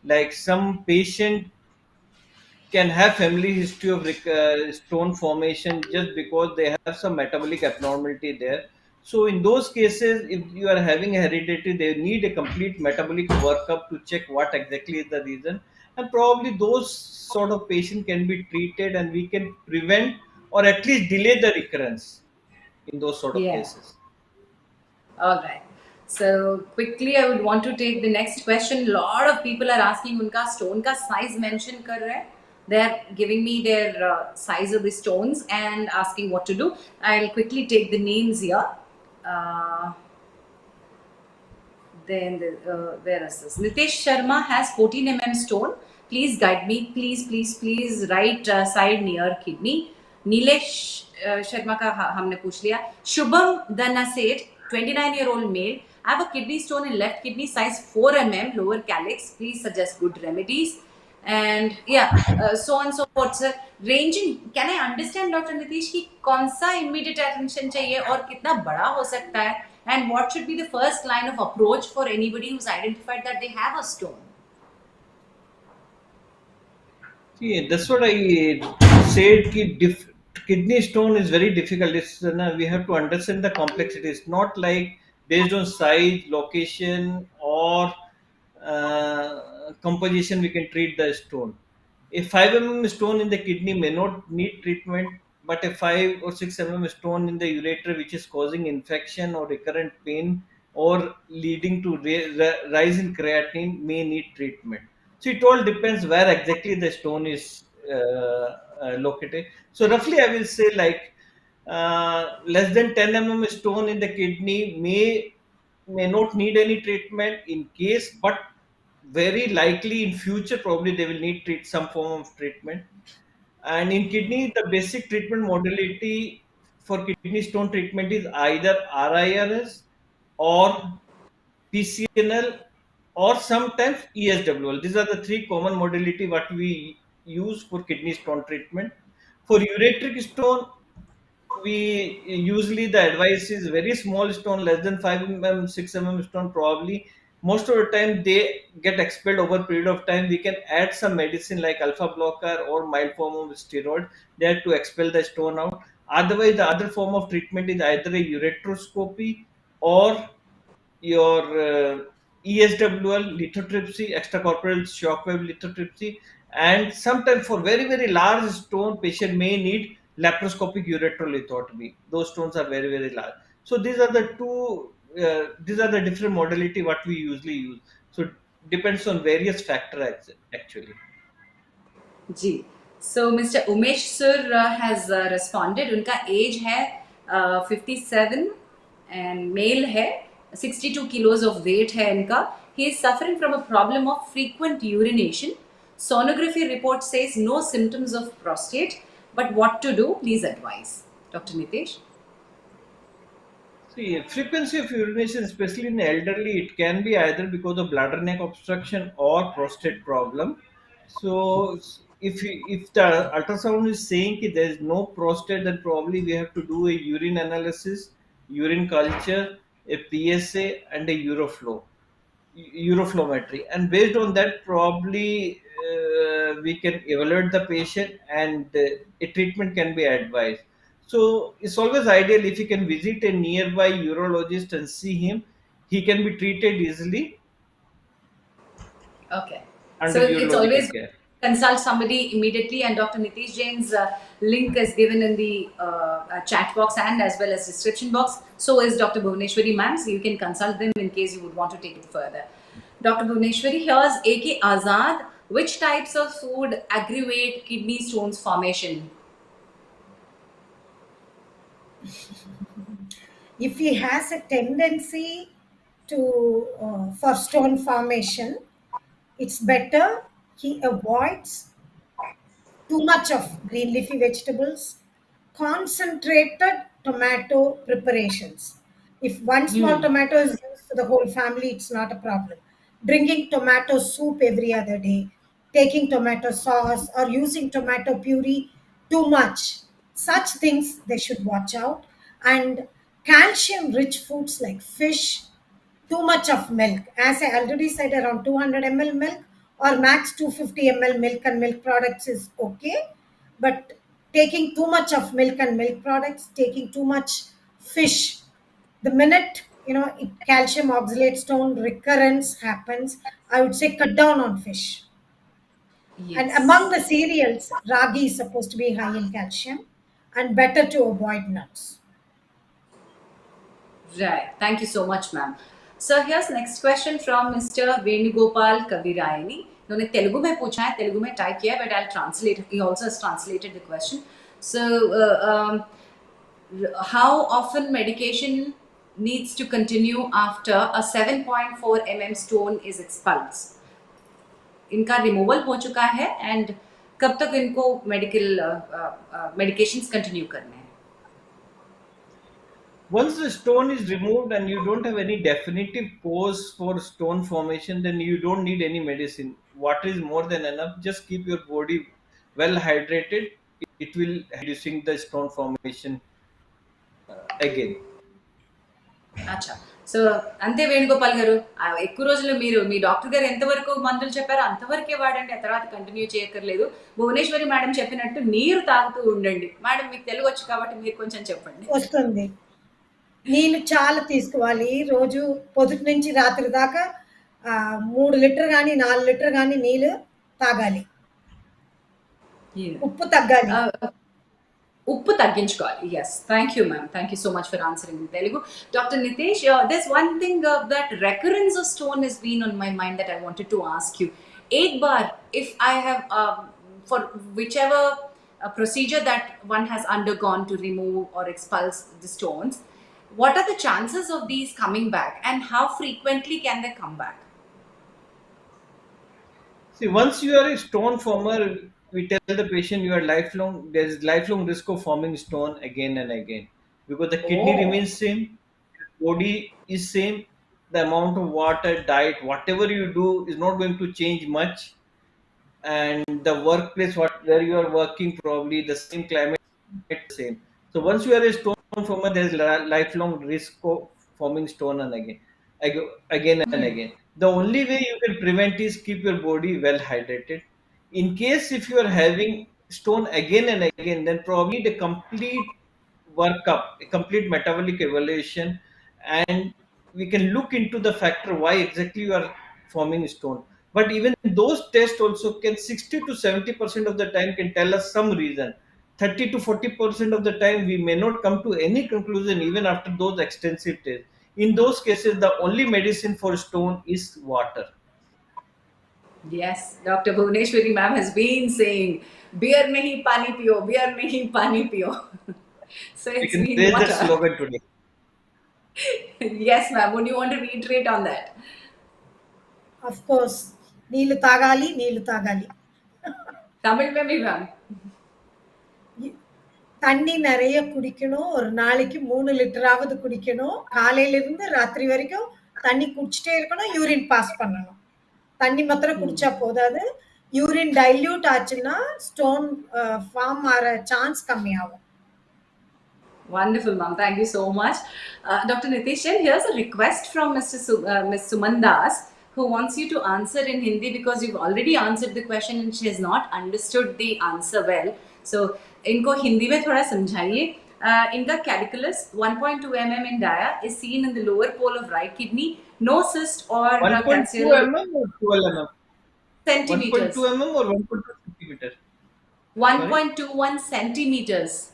like some patient can have family history of stone formation just because they have some metabolic abnormality there. So in those cases, if you are having heredity, they need a complete metabolic workup to check what exactly is the reason, and probably those sort of patient can be treated, and we can prevent or at least delay the recurrence in those sort of Yeah. cases. All right. So quickly, I would want to take the next question. Lot of people are asking उनका stone का size mention कर रहे हैं. They're giving me their size of the stones and asking what to do. I'll quickly take the names here. Uh, where is this? Nitesh Sharma has 14 stone. Please guide me. Please. Right side near kidney. Nilesh Sharma का हमने पूछ लिया. Shubham Dhanaseth, 29-year-old male. I have a kidney stone in left kidney, size 4 lower calyx. Please suggest good remedies. And yeah, so on so forth, sir. Ranging, can I understand, Dr. Nitish, कि कौन सा immediate attention चाहिए और कितना बड़ा हो सकता है, and what should be the first line of approach for anybody who's identified that they have a stone? See, that's what I said. Kidney stone is very difficult. We have to understand the complexity. It's not like based on size, location, or composition we can treat the stone. A 5 stone in the kidney may not need treatment, but a 5 or 6 stone in the ureter, which is causing infection or recurrent pain or leading to rise in creatinine, may need treatment. So it all depends where exactly the stone is located. So roughly, I will say like less than 10 stone in the kidney may not need any treatment in case, but very likely in future probably they will need some form of treatment. And in kidney, the basic treatment modality for kidney stone treatment is either RIRS or PCNL or sometimes ESWL. These are the three common modality what we use for kidney stone treatment. For ureteric stone, we usually the advice is very small stone, less than 5 6 stone. Probably most of the time they get expelled over a period of time. We can add some medicine like alpha blocker or mild form of steroid there to expel the stone out. Otherwise, the other form of treatment is either a ureteroscopy or your ESWL lithotripsy, extracorporeal shockwave lithotripsy, and sometimes for very large stone, patient may need laparoscopic ureteral lithotomy. Those stones are very large. So these are the two. These are the different modality what we usually use. So depends on various factors actually. Ji. So Mr. Umesh sir has responded. उनका age है 57 and male है, 62 kilos of weight है इनका. He is suffering from a problem of frequent urination. Sonography report says no symptoms of prostate, but what to do? Please advise, Dr. Nitesh. See, frequency of urination, especially in elderly, it can be either because of bladder neck obstruction or prostate problem. So, if the ultrasound is saying that there is no prostate, then probably we have to do a urine analysis urine culture, a PSA, and a uroflowmetry, and based on that probably we can evaluate the patient, and a treatment can be advised. So it's always ideal if you can visit a nearby urologist and see him. He can be treated easily Okay. So under it's always urological care. consult somebody immediately, and Dr. Nitish Jain's link is given in the chat box and as well as description box. So is Dr. Bhuvneshwari ma'am, so you can consult them in case you would want to take it further. Dr. Bhuvneshwari, here's AK Azad. Which types of food aggravate kidney stones formation? If he has a tendency to for stone formation, it's better he avoids too much of green leafy vegetables, concentrated tomato preparations. If one small Hmm. tomato is used for the whole family, it's not a problem. Drinking tomato soup every other day, taking tomato sauce, or using tomato puree too much, such things they should watch out. And calcium rich foods like fish, too much of milk. As I already said, around 200 ml milk or max 250 ml milk and milk products is okay. But taking too much of milk and milk products, taking too much fish, the minute calcium oxalate stone recurrence happens, I would say cut down on fish. And among Yes. the cereals, ragi is supposed to be high in calcium and better to avoid nuts. Right. Thank you so much, ma'am. So here's next question from Mr. Venugopal Kavirayani. उन्होंने तेलुगु में पूछा है, तेलुगु में type किया है, but I'll translate. He also has translated the question. So, how often medication needs to continue after a 7.4 mm stone is expulsed? इनका removal हो चुका है, and कब तक इनको मेडिकल मेडिकेशंस कंटिन्यू करने हैं? Once the stone is removed and you don't have any definitive cause for stone formation, then you don't need any medicine. Water is more than enough. Just keep your body well hydrated. It will reducing the stone formation again. అచ్చా. So అంతే వేణుగోపాల్ గారు, ఎక్కువ రోజులు మీరు మీ doctor గారు ఎంతవరకు మందులు చెప్పారో అంతవరకే వాడండి, ఆ తర్వాత కంటిన్యూ చేయక్కర్లేదు. భువనేశ్వరి మేడం చెప్పినట్టు నీరు తాగుతూ ఉండండి. మేడం మీకు తెలుగు వచ్చు కాబట్టి మీరు కొంచెం చెప్పండి. వస్తుంది. నీళ్ళు చాలా తీసుకోవాలి. రోజు పొద్దుటి నుంచి రాత్రి దాకా 3 లీటర్ గాని, 4 లీటర్ గాని నీళ్ళు తాగాలి. ఉప్పు తగ్గాలి. ఉప్పు తగ్గించుకోవాలి. Yes, thank you ma'am, thank you so much for answering in Telugu. Dr. Nitish, there's one thing that recurrence of stone has been on my mind that I wanted to ask you. Ek bar, if I have for whichever procedure that one has undergone to remove or expulse the stones, what are the chances of these coming back, and how frequently can they come back? See, once you are a stone former, we tell the patient you are lifelong. There is lifelong risk of forming stone again and again because the kidney Oh. remains same, body is same, the amount of water, diet, whatever you do is not going to change much, and the workplace where you are working probably the same climate same. So once you are a stone former, there is lifelong risk of forming stone and again and again. The only way you can prevent is keep your body well hydrated. In case if you are having stone again and again, then probably the complete workup, a complete metabolic evaluation, and we can look into the factor why exactly you are forming stone. But even those tests also can 60 to 70% of the time can tell us some reason. 30 to 40% of the time we may not come to any conclusion even after those extensive tests. In those cases, the only medicine for stone is water. Yes, Dr. Bhuvneshwari ma'am has been saying, beer nahi pani piyo, beer nahi pani piyo. So We it's can been raise that water. slogan today. Yes, ma'am. Would you want to reiterate on that? Of course నీళ్ళు తాగాలి, నీళ్ళు తాగాలి. Tamil mein bhi, ma'am. தண்ணி நிறைய குடிக்கணும். ஒரு நாளைக்கு 3 லிட்டராவது குடிக்கணும். காலையிலிருந்து ராத்திரி வரைக்கும் தண்ணி குடிச்சிட்டே இருக்கணும். யூரின் பாஸ் பண்ணணும். தண்ணி மாத்திரம் குடிச்சா போதாது. யூரின் டைல்யூட் ஆச்சுன்னா ஸ்டோன் ஃபார்ம் ஆகிற சான்ஸ் கம்மியாகும். Wonderful, ma'am. Thank you so much. Dr. Nitishan, here's a request from Ms. Sumandas, who wants you to answer in Hindi because you've already answered the question and she has not understood the answer well. So, इनको हिंदी में थोड़ा समझाइए. In the calculus, 1.2 mm in dia is seen in the lower pole of right kidney. No cyst or 1.2 calcium mm or 12 mm? 1.2 centimeters. mm or 1.2 centimeter? Sorry? 1.21 centimeters.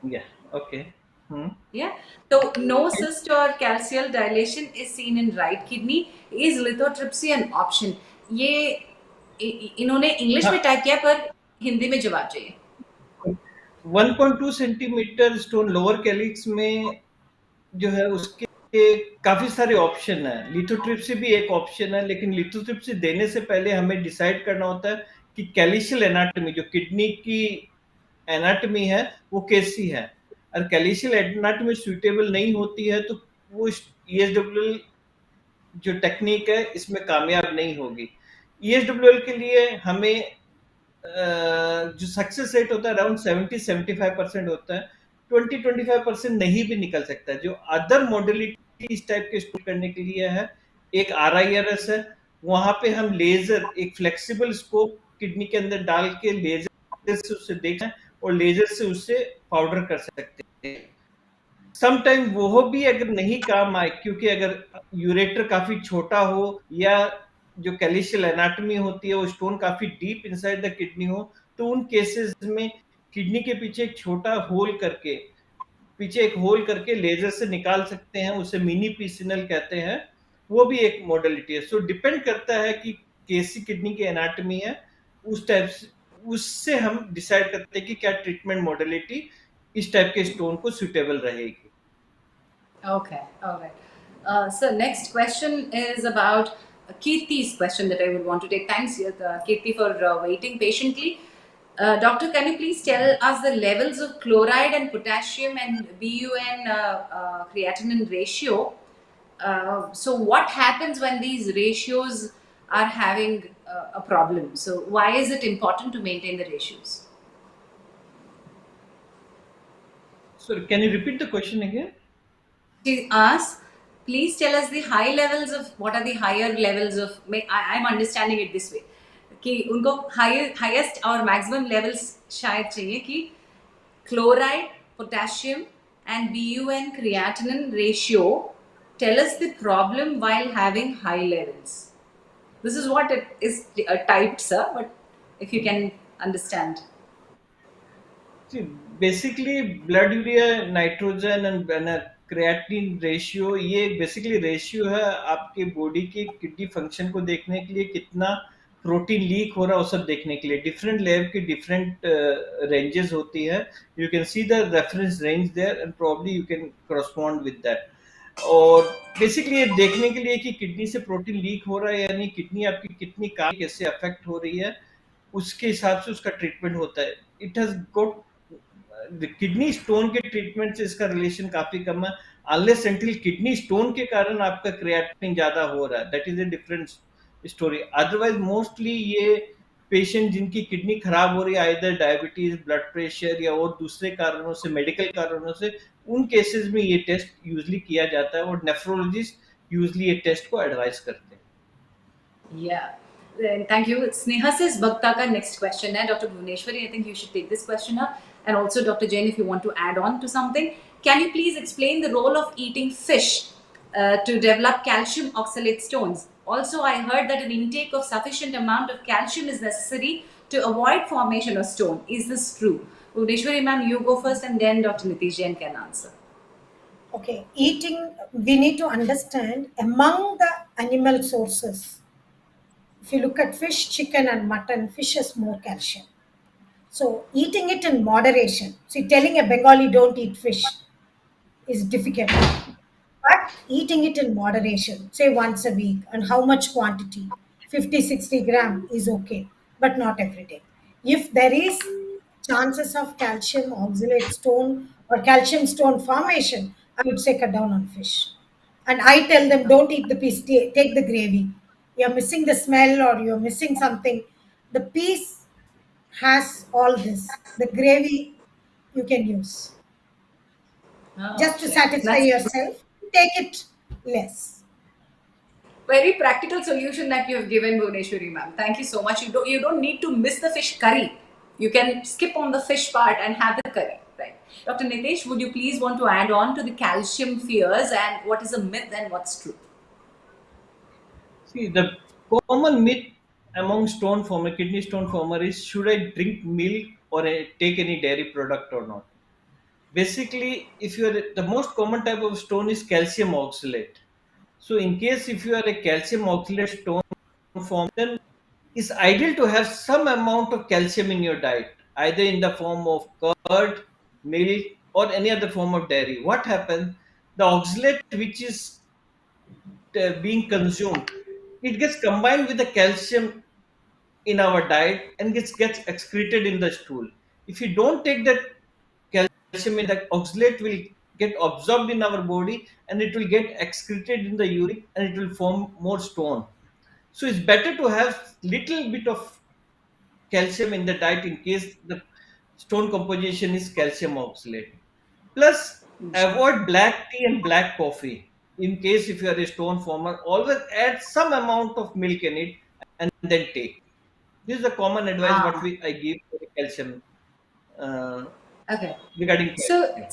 Yeah. Okay. Hmm. Yeah. So no Okay. cyst or calcium dilation is seen in right kidney. Is lithotripsy an option? ये इन्होंने English में हाँ, type किया पर हिंदी में जवाब चाहिए. 1.2 centimetre stone lower calyx में जो है उसके काफी सारे ऑप्शन है. लिथोट्रिप्सी भी एक ऑप्शन है, लेकिन लिथोट्रिप्सी देने से पहले हमें डिसाइड करना होता है कि कैलिशियल एनाटॉमी, जो किडनी की एनाटॉमी है, वो कैसी है. और कैलिशियल एनाटॉमी सुटेबल नहीं होती है तो वो ईएसडब्ल्यूएल जो टेक्निक है इसमें कामयाब नहीं होगी. ईएसडब्ल्यूएल के लिए हमें जो सक्सेस रेट होता है अराउंड 70-75% होता है. 20-25% नहीं भी निकल सकता है. जो अदर मॉडलिटी इस टाइप के स्टोर करने के लिए है, एक RIRS है. वहां पे हम लेजर, एक फ्लेक्सिबल स्कोप किडनी के अंदर डाल के लेजर से उससे देखना है और लेजर से उससे पाउडर कर सकते हैं. सम टाइम वो भी अगर नहीं काम आए, क्योंकि अगर यूरेटर काफी छोटा हो या जो कैलिशियल एनाटॉमी होती है वो स्टोन काफी डीप इनसाइड द किडनी हो, तो उन केसेस में किडनी के पीछे एक छोटा होल करके, पीछे एक होल करके लेजर से निकाल सकते हैं. उसे मिनी पीसिनल कहते हैं. वो भी एक मॉडलिटी है. सो डिपेंड करता है कि कैसी किडनी की एनाटॉमी है, उस टाइप से उससे हम डिसाइड करते हैं कि क्या ट्रीटमेंट मॉडलिटी इस टाइप के स्टोन को सुटेबल रहेगी. Okay, all right. So next question is about Kirti's question that I would want to take. Thanks, Kirti, for waiting patiently. Doctor, can you please tell us the levels of chloride and potassium and BUN creatinine ratio? So what happens when these ratios are having a problem? So why is it important to maintain the ratios? So can you repeat the question again? She asks, please tell us the high levels of what are the higher levels of. I'm understanding it this way कि उनको highest और maximum levels शायद चाहिए कि chloride, potassium and BUN creatinine ratio tell us the problem while having high levels. This is what it is typed, sir, but if you can understand. See, basically blood urea, nitrogen and creatinine ratio, ये basically ratio है आपके body के kidney function को देखने के लिए, कितना protein leak हो रहा है वो सब देखने के लिए. डिफरेंट लेवल की डिफरेंट रेंजेस होती है. You can see the reference range there and probably you can correspond with that. और बेसिकली ये देखने के लिए कि किडनी से प्रोटीन लीक हो रहा है यानी किडनी आपकी कितनी काम कैसे अफेक्ट हो रही है, उसके हिसाब से उसका ट्रीटमेंट होता है. It has got kidney stone के ट्रीटमेंट से इसका रिलेशन काफी कम है, अनलेस अनटिल किडनी स्टोन के कारण आपका क्रिएटिनिन ज्यादा हो रहा है. That is a different story. Otherwise mostly ये पेशेंट जिनकी किडनी खराब हो रही है, आइदर डायबिटीज, ब्लड प्रेशर या और दूसरे कारणों से, मेडिकल कारणों से, उन केसेस में ये टेस्ट यूजली किया जाता है और नेफ्रोलॉजिस्ट यूजली ये टेस्ट को एडवाइस करते हैं. Yeah. Thank you. Sneha says Bhakta ka next question hai. Dr. Bhuvneshwari, I think you should take this question up. And also Dr. Jain, if you want to add on to something. Can you please explain the role of eating fish to develop calcium oxalate stones? Also, I heard that an intake of sufficient amount of calcium is necessary to avoid formation of stone. Is this true? Bhuvneshwari ma'am, you go first and then Dr. Nitish Jain can answer. Okay, eating, we need to understand among the animal sources. If you look at fish, chicken, and mutton, fish has more calcium. So, eating it in moderation. See, telling a Bengali don't eat fish is difficult. But eating it in moderation, say once a week, and how much quantity? 50, 60 gram is okay, but not every day. If there is chances of calcium oxalate stone or calcium stone formation, I would say cut down on fish. And I tell them don't eat the piece, take the gravy. You're missing the smell or you're missing something. The piece has all this. The gravy you can use. Oh, just to okay. satisfy That's yourself. Take it less. very practical solution that you have given, Bhuvneshwari ma'am. Thank you so much. You don't need to miss the fish curry. You can skip on the fish part and have the curry. Right. Dr. Nitesh, would you please want to add on to the calcium fears and what is a myth and what's true? See, the common myth among stone former, kidney stone former is should I drink milk or take any dairy product or not? Basically, if you are the most common type of stone is calcium oxalate. So, in case if you are a calcium oxalate stone form, then it's ideal to have some amount of calcium in your diet, either in the form of curd, milk, or any other form of dairy. What happens? The oxalate which is being consumed, it gets combined with the calcium in our diet and gets excreted in the stool. If you don't take that calcium in, the oxalate will get absorbed in our body and it will get excreted in the urine and it will form more stone. So it's better to have little bit of calcium in the diet in case the stone composition is calcium oxalate. Plus, avoid black tea and black coffee. In case if you are a stone former, always add some amount of milk in it and then take. This is the common advice what Ah, I give for the calcium uh, okay. regarding So calcium.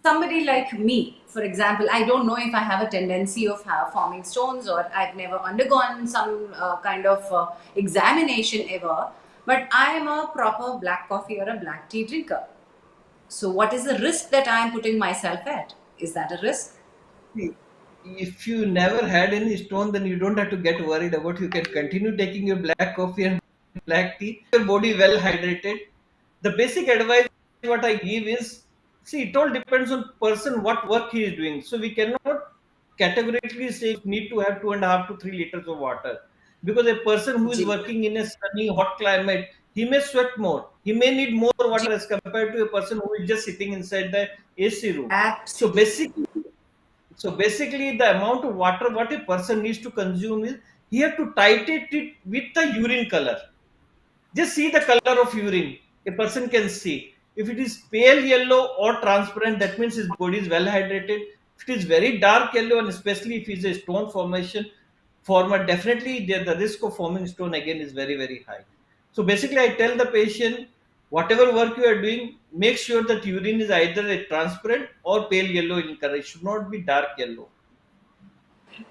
somebody like me, for example, I don't know if I have a tendency of forming stones or I've never undergone some kind of examination ever, but I am a proper black coffee or a black tea drinker. So what is the risk that I am putting myself at? Is that a risk? See, if you never had any stone, then you don't have to get worried about. You can continue taking your black coffee and black tea. Your body well hydrated. The basic advice what I give is, see, it all depends on person what work he is doing. So we cannot categorically say you need to have 2.5 to 3 liters of water because a person who is Ji. working in a sunny hot climate, he may sweat more. He may need more Ji. water as compared to a person who is just sitting inside the AC room. So Absolutely. basically, the amount of water what a person needs to consume is he have to titrate it with the urine color. Just see the color of urine. A person can see. If it is pale yellow or transparent, that means his body is well hydrated. If it is very dark yellow, and especially if it is a stone formation former, definitely the risk of forming stone again is very, very high. So basically, I tell the patient, whatever work you are doing, make sure that urine is either a transparent or pale yellow in color. It should not be dark yellow.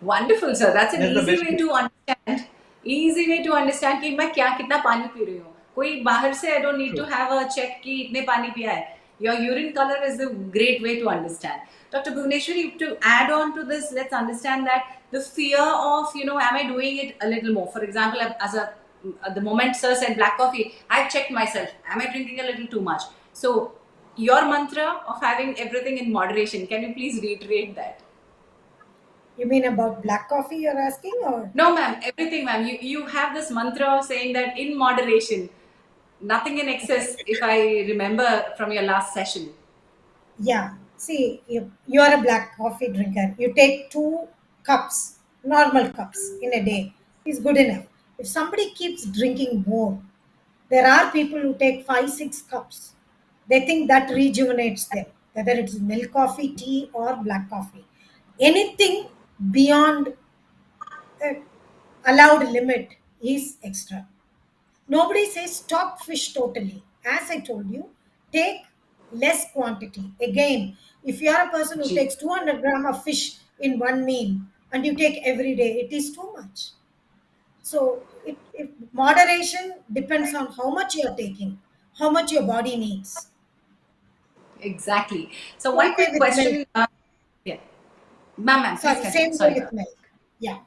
Wonderful, sir. That's an That's the easy best. way to understand. Easy way to understand कि मैं क्या कितना पानी P रही हूँ. कोई बाहर से I don't need to True. have a check कि इतने पानी पिया है. Your urine color is a great way to understand. Dr. Bhuvneshwari, to add on to this, let's understand that the fear of, am I doing it a little more? For example, as a at the moment sir said black coffee, I've checked myself. Am I drinking a little too much? So your mantra of having everything in moderation, can you please reiterate that? You mean about black coffee you're asking, or? No, ma'am. Everything, ma'am. You have this mantra of saying that in moderation, nothing in Okay. excess. If I remember from your last session. Yeah. See, you are a black coffee drinker. You take 2 cups, normal cups in a day is good enough. If somebody keeps drinking more, there are people who take 5, 6 cups. They think that rejuvenates them, whether it's milk coffee, tea, or black coffee. Anything beyond a allowed limit is extra. Nobody says stop fish totally. As I told you, take less quantity. Again, if you are a person who Ji. takes 200 gram of fish in one meal and you take every day, it is too much. So, moderation depends on how much you are taking, how much your body needs. Exactly. So Same one way quick with milk. question. Yeah, ma'am, please Sorry, continue. same way Sorry, ma'am. with milk. Yeah.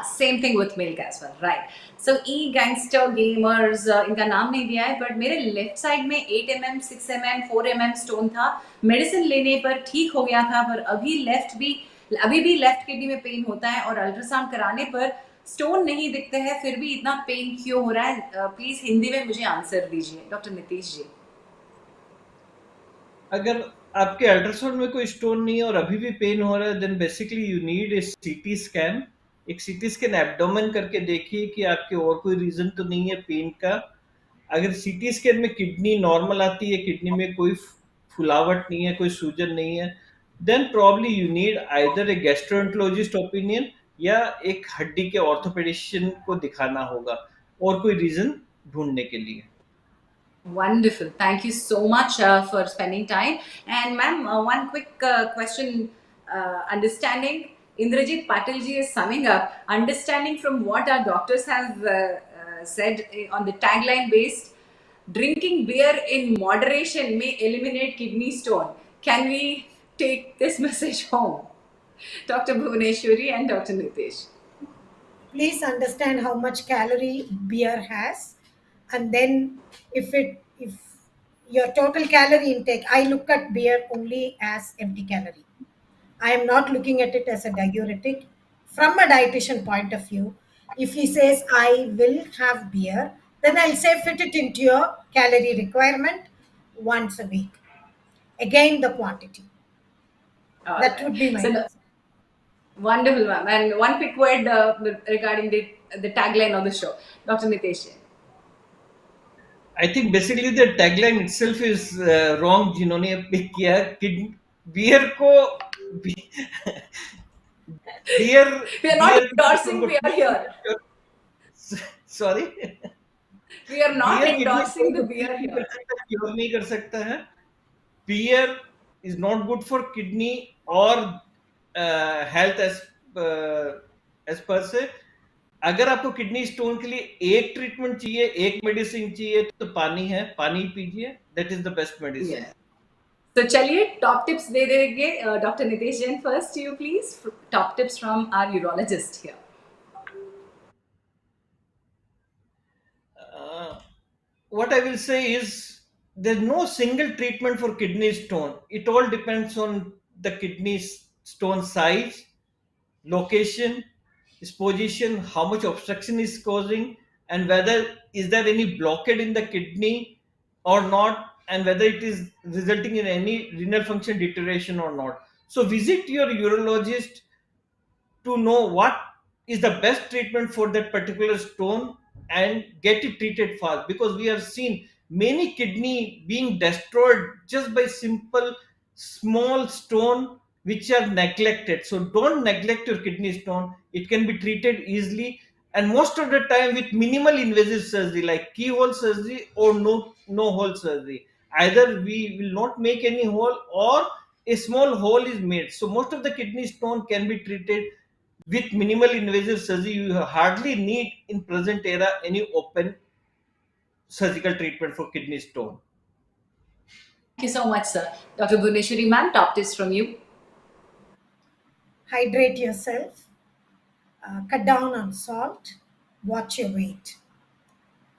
Same thing with milk as well, right? So e gangster gamers इनका नाम नहीं दिया है but मेरे left side में 8 mm 6 mm 4 mm stone था. Medicine लेने पर ठीक हो गया था, पर अभी भी लेफ्ट किडनी में पेन होता है और अल्ट्रासाउंड कराने पर स्टोन नहीं दिखते हैं, फिर भी इतना पेन क्यों हो रहा है? प्लीज हिंदी में मुझे आंसर दीजिए डॉक्टर नीतीश जी. अगर आपके अल्ट्रासाउंड में कोई स्टोन नहीं है और अभी भी पेन हो रहा है, then basically you need a CT scan. एक सीटी स्कैन एब्डोमेन करके देखिए कि आपके और कोई रीजन तो नहीं है पेन का. अगर सीटी स्कैन में किडनी नॉर्मल आती है, किडनी में कोई फुलावट नहीं है, कोई सूजन नहीं है, then probably you need either a gastroenterologist opinion या एक हड्डी के ऑर्थोपेडिशियन को दिखाना होगा और कोई रीजन ढूंढने के लिए. Wonderful. Thank you so much for spending time. And ma'am, one quick question, understanding. Indrajit Patilji is summing up, understanding from what our doctors have said on the tagline based, drinking beer in moderation may eliminate kidney stone. Can we take this message home? Dr. Bhuvaneshwari and Dr. Nitesh. Please understand how much calorie beer has, and then if your total calorie intake, I look at beer only as empty calorie. I am not looking at it as a diuretic. From a dietitian point of view, if he says I will have beer, then I'll say fit it into your calorie requirement once a week. Again, the quantity. All That right. would be my So, answer. wonderful, ma'am. And one quick word regarding the tagline of the show, Dr. Nitesh. I think basically the tagline itself is wrong. जिन्होंने pick किया है beer को beer We are not beer kidney stone endorsing को beer ठीक here. Sorry We are not beer kidney endorsing stone the को beer ठीक नहीं कर here. सकता, क्योर नहीं कर सकता है. Beer is not good for kidney or health as per se. अगर आपको किडनी स्टोन के लिए एक ट्रीटमेंट चाहिए, एक मेडिसिन चाहिए, तो पानी है, पानी पीजिए. That is the best medicine. Yeah. So चलिए top tips दे देंगे. Dr. Nitesh Jain, first you please. Top tips from our urologist here. What I will say is there's no single treatment for kidney stone. It all depends on the kidney stone size, location, its position, how much obstruction is causing, and whether is there any blockade in the kidney or not, and whether it is resulting in any renal function deterioration or not. So visit your urologist to know what is the best treatment for that particular stone and get it treated fast, because we have seen many kidney being destroyed just by simple small stone which are neglected. So don't neglect your kidney stone. It can be treated easily, and most of the time with minimal invasive surgery like keyhole surgery or no hole surgery. Either we will not make any hole or a small hole is made. So most of the kidney stone can be treated with minimal invasive surgery. You hardly need in present era any open surgical treatment for kidney stone. Thank you so much, sir. Dr. Bhuvaneshwari ma'am, top tips from you. Hydrate yourself, cut down on salt, watch your weight,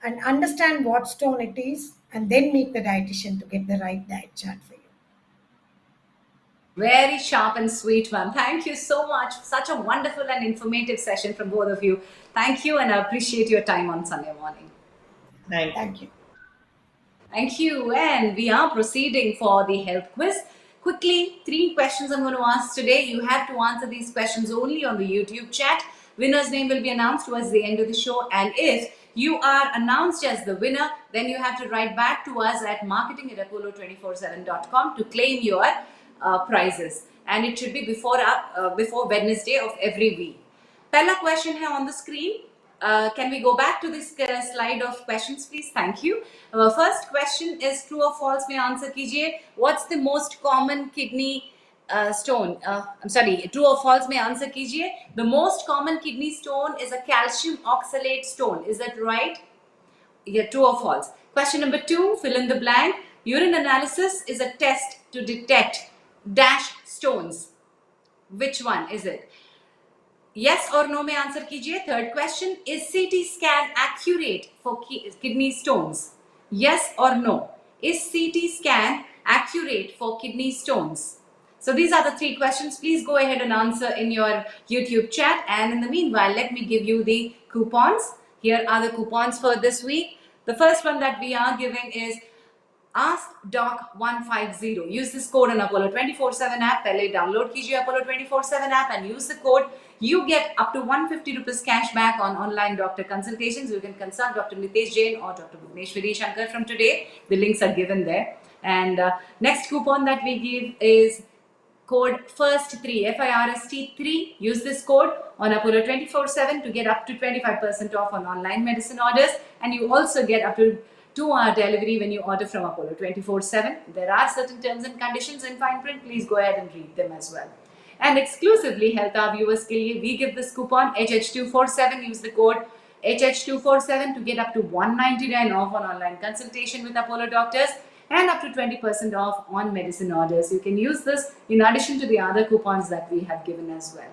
and understand what stone it is, and then meet the dietitian to get the right diet chart for you. Very sharp and sweet, ma'am. Thank you so much. Such a wonderful and informative session from both of you. Thank you, and I appreciate your time on Sunday morning. Thank you. Thank you. And we are proceeding for the health quiz. Quickly, 3 questions I'm going to ask today. You have to answer these questions only on the YouTube chat. Winner's name will be announced towards the end of the show. And if you are announced as the winner, then you have to write back to us at marketing@apollo247.com to claim your prizes. And it should be before Wednesday of every week. Pehla question hai on the screen. Can we go back to this slide of questions, please? Thank you. First question is true or false में answer कीजिए. What's the most common kidney stone? I'm sorry, true or false में answer कीजिए. The most common kidney stone is a calcium oxalate stone. Is that right? Yeah, true or false? Question number 2, fill in the blank. Urine analysis is a test to detect dash stones. Which one is it? Yes or no में answer कीजिए. Third question, is CT scan accurate for kidney stones? Yes or no? Is CT scan accurate for kidney stones? So these are the 3 questions. Please go ahead and answer in your YouTube chat. And in the meanwhile, let me give you the coupons. Here are the coupons for this week. The first one that we are giving is AskDoc150. Use this code on Apollo 24/7 app. पहले download कीजिए Apollo 24/7 app and use the code. You get up to 150 rupees cash back on online doctor consultations. You can consult Dr. Nitesh Jain or Dr. Bhuvaneshwari Shankar from today. The links are given there. And next coupon that we give is code FIRST3, FIRST3. Use this code on Apollo 24/7 to get up to 25% off on online medicine orders, and you also get up to 2-hour delivery when you order from Apollo 24/7. There are certain terms and conditions in fine print. Please go ahead and read them as well. And exclusively Health Our viewers के लिए we give this coupon HH247. Use the code HH247 to get up to $199 off on online consultation with Apollo doctors and up to 20% off on medicine orders. You can use this in addition to the other coupons that we have given as well.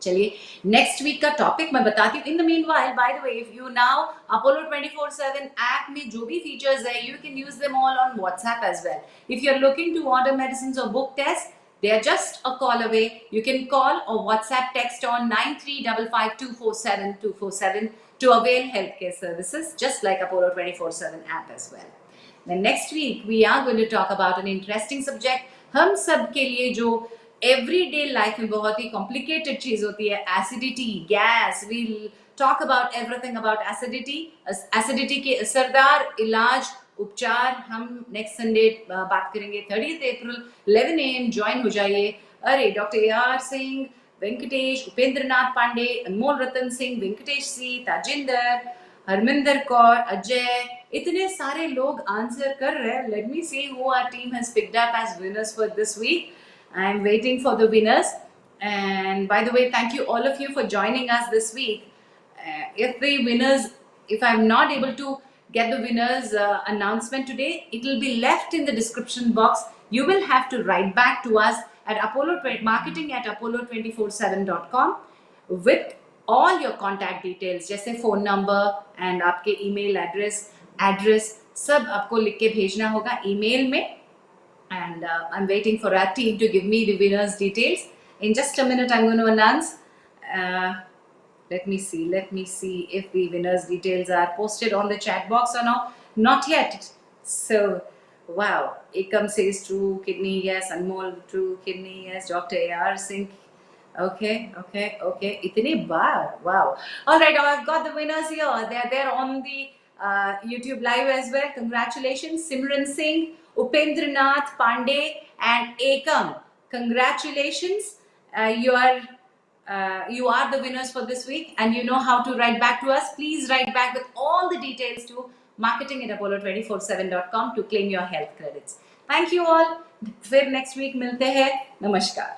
चलिए next week का topic मैं बताती हूँ. In the meanwhile, by the way, if you now Apollo 24/7 app में जो भी features है, you can use them all on WhatsApp as well. If you are looking to order medicine और book test, they are just a call away. You can call or WhatsApp text on 9355247247 to avail healthcare services, just like Apollo 24/7 app as well. Then next week we are going to talk about an interesting subject. हम सब के लिए जो everyday life में बहुत ही complicated चीज होती है, acidity, gas. We'll talk about everything about acidity. Acidity के असरदार इलाज, उपचार हम नेक्स्ट संडे बात करेंगे. 30 अप्रैल 11 AM ज्वाइन हो जाइए. अरे doctor AR Singh, Venkatesh, Upendra Nath Pandey, Anmol Ratan Singh, Venkatesh C, Tajinder, Harminder Kaur, Ajay, इतने सारे लोग आंसर कर रहे हैं. Let me see who our team has picked up as winners for this week. I am waiting for the winners. And by the way, thank you all of you for joining us this week. If I'm not able to get the winners announcement today, it will be left in the description box. You will have to write back to us at marketing@apollo247.com with all your contact details, जैसे phone number and आपके email address सब आपको लिख के भेजना होगा email में. And I'm waiting for our team to give me the winners details. In just a minute I'm going to announce. Let me see if the winners details are posted on the chat box or not. Not yet. So wow, Ekam says true kidney, yes. Anmol, true kidney, yes. Dr. AR Singh, okay. Itne baar, wow. All right, I've got the winners here. They're there on the YouTube live as well. Congratulations, Simran Singh, Upendra Nath Pandey and Ekam. Congratulations, you are the winners for this week, and you know how to write back to us. Please write back with all the details to marketing@apollo247.com to claim your health credits. Thank you all. फिर next week मिलते हैं. नमस्कार.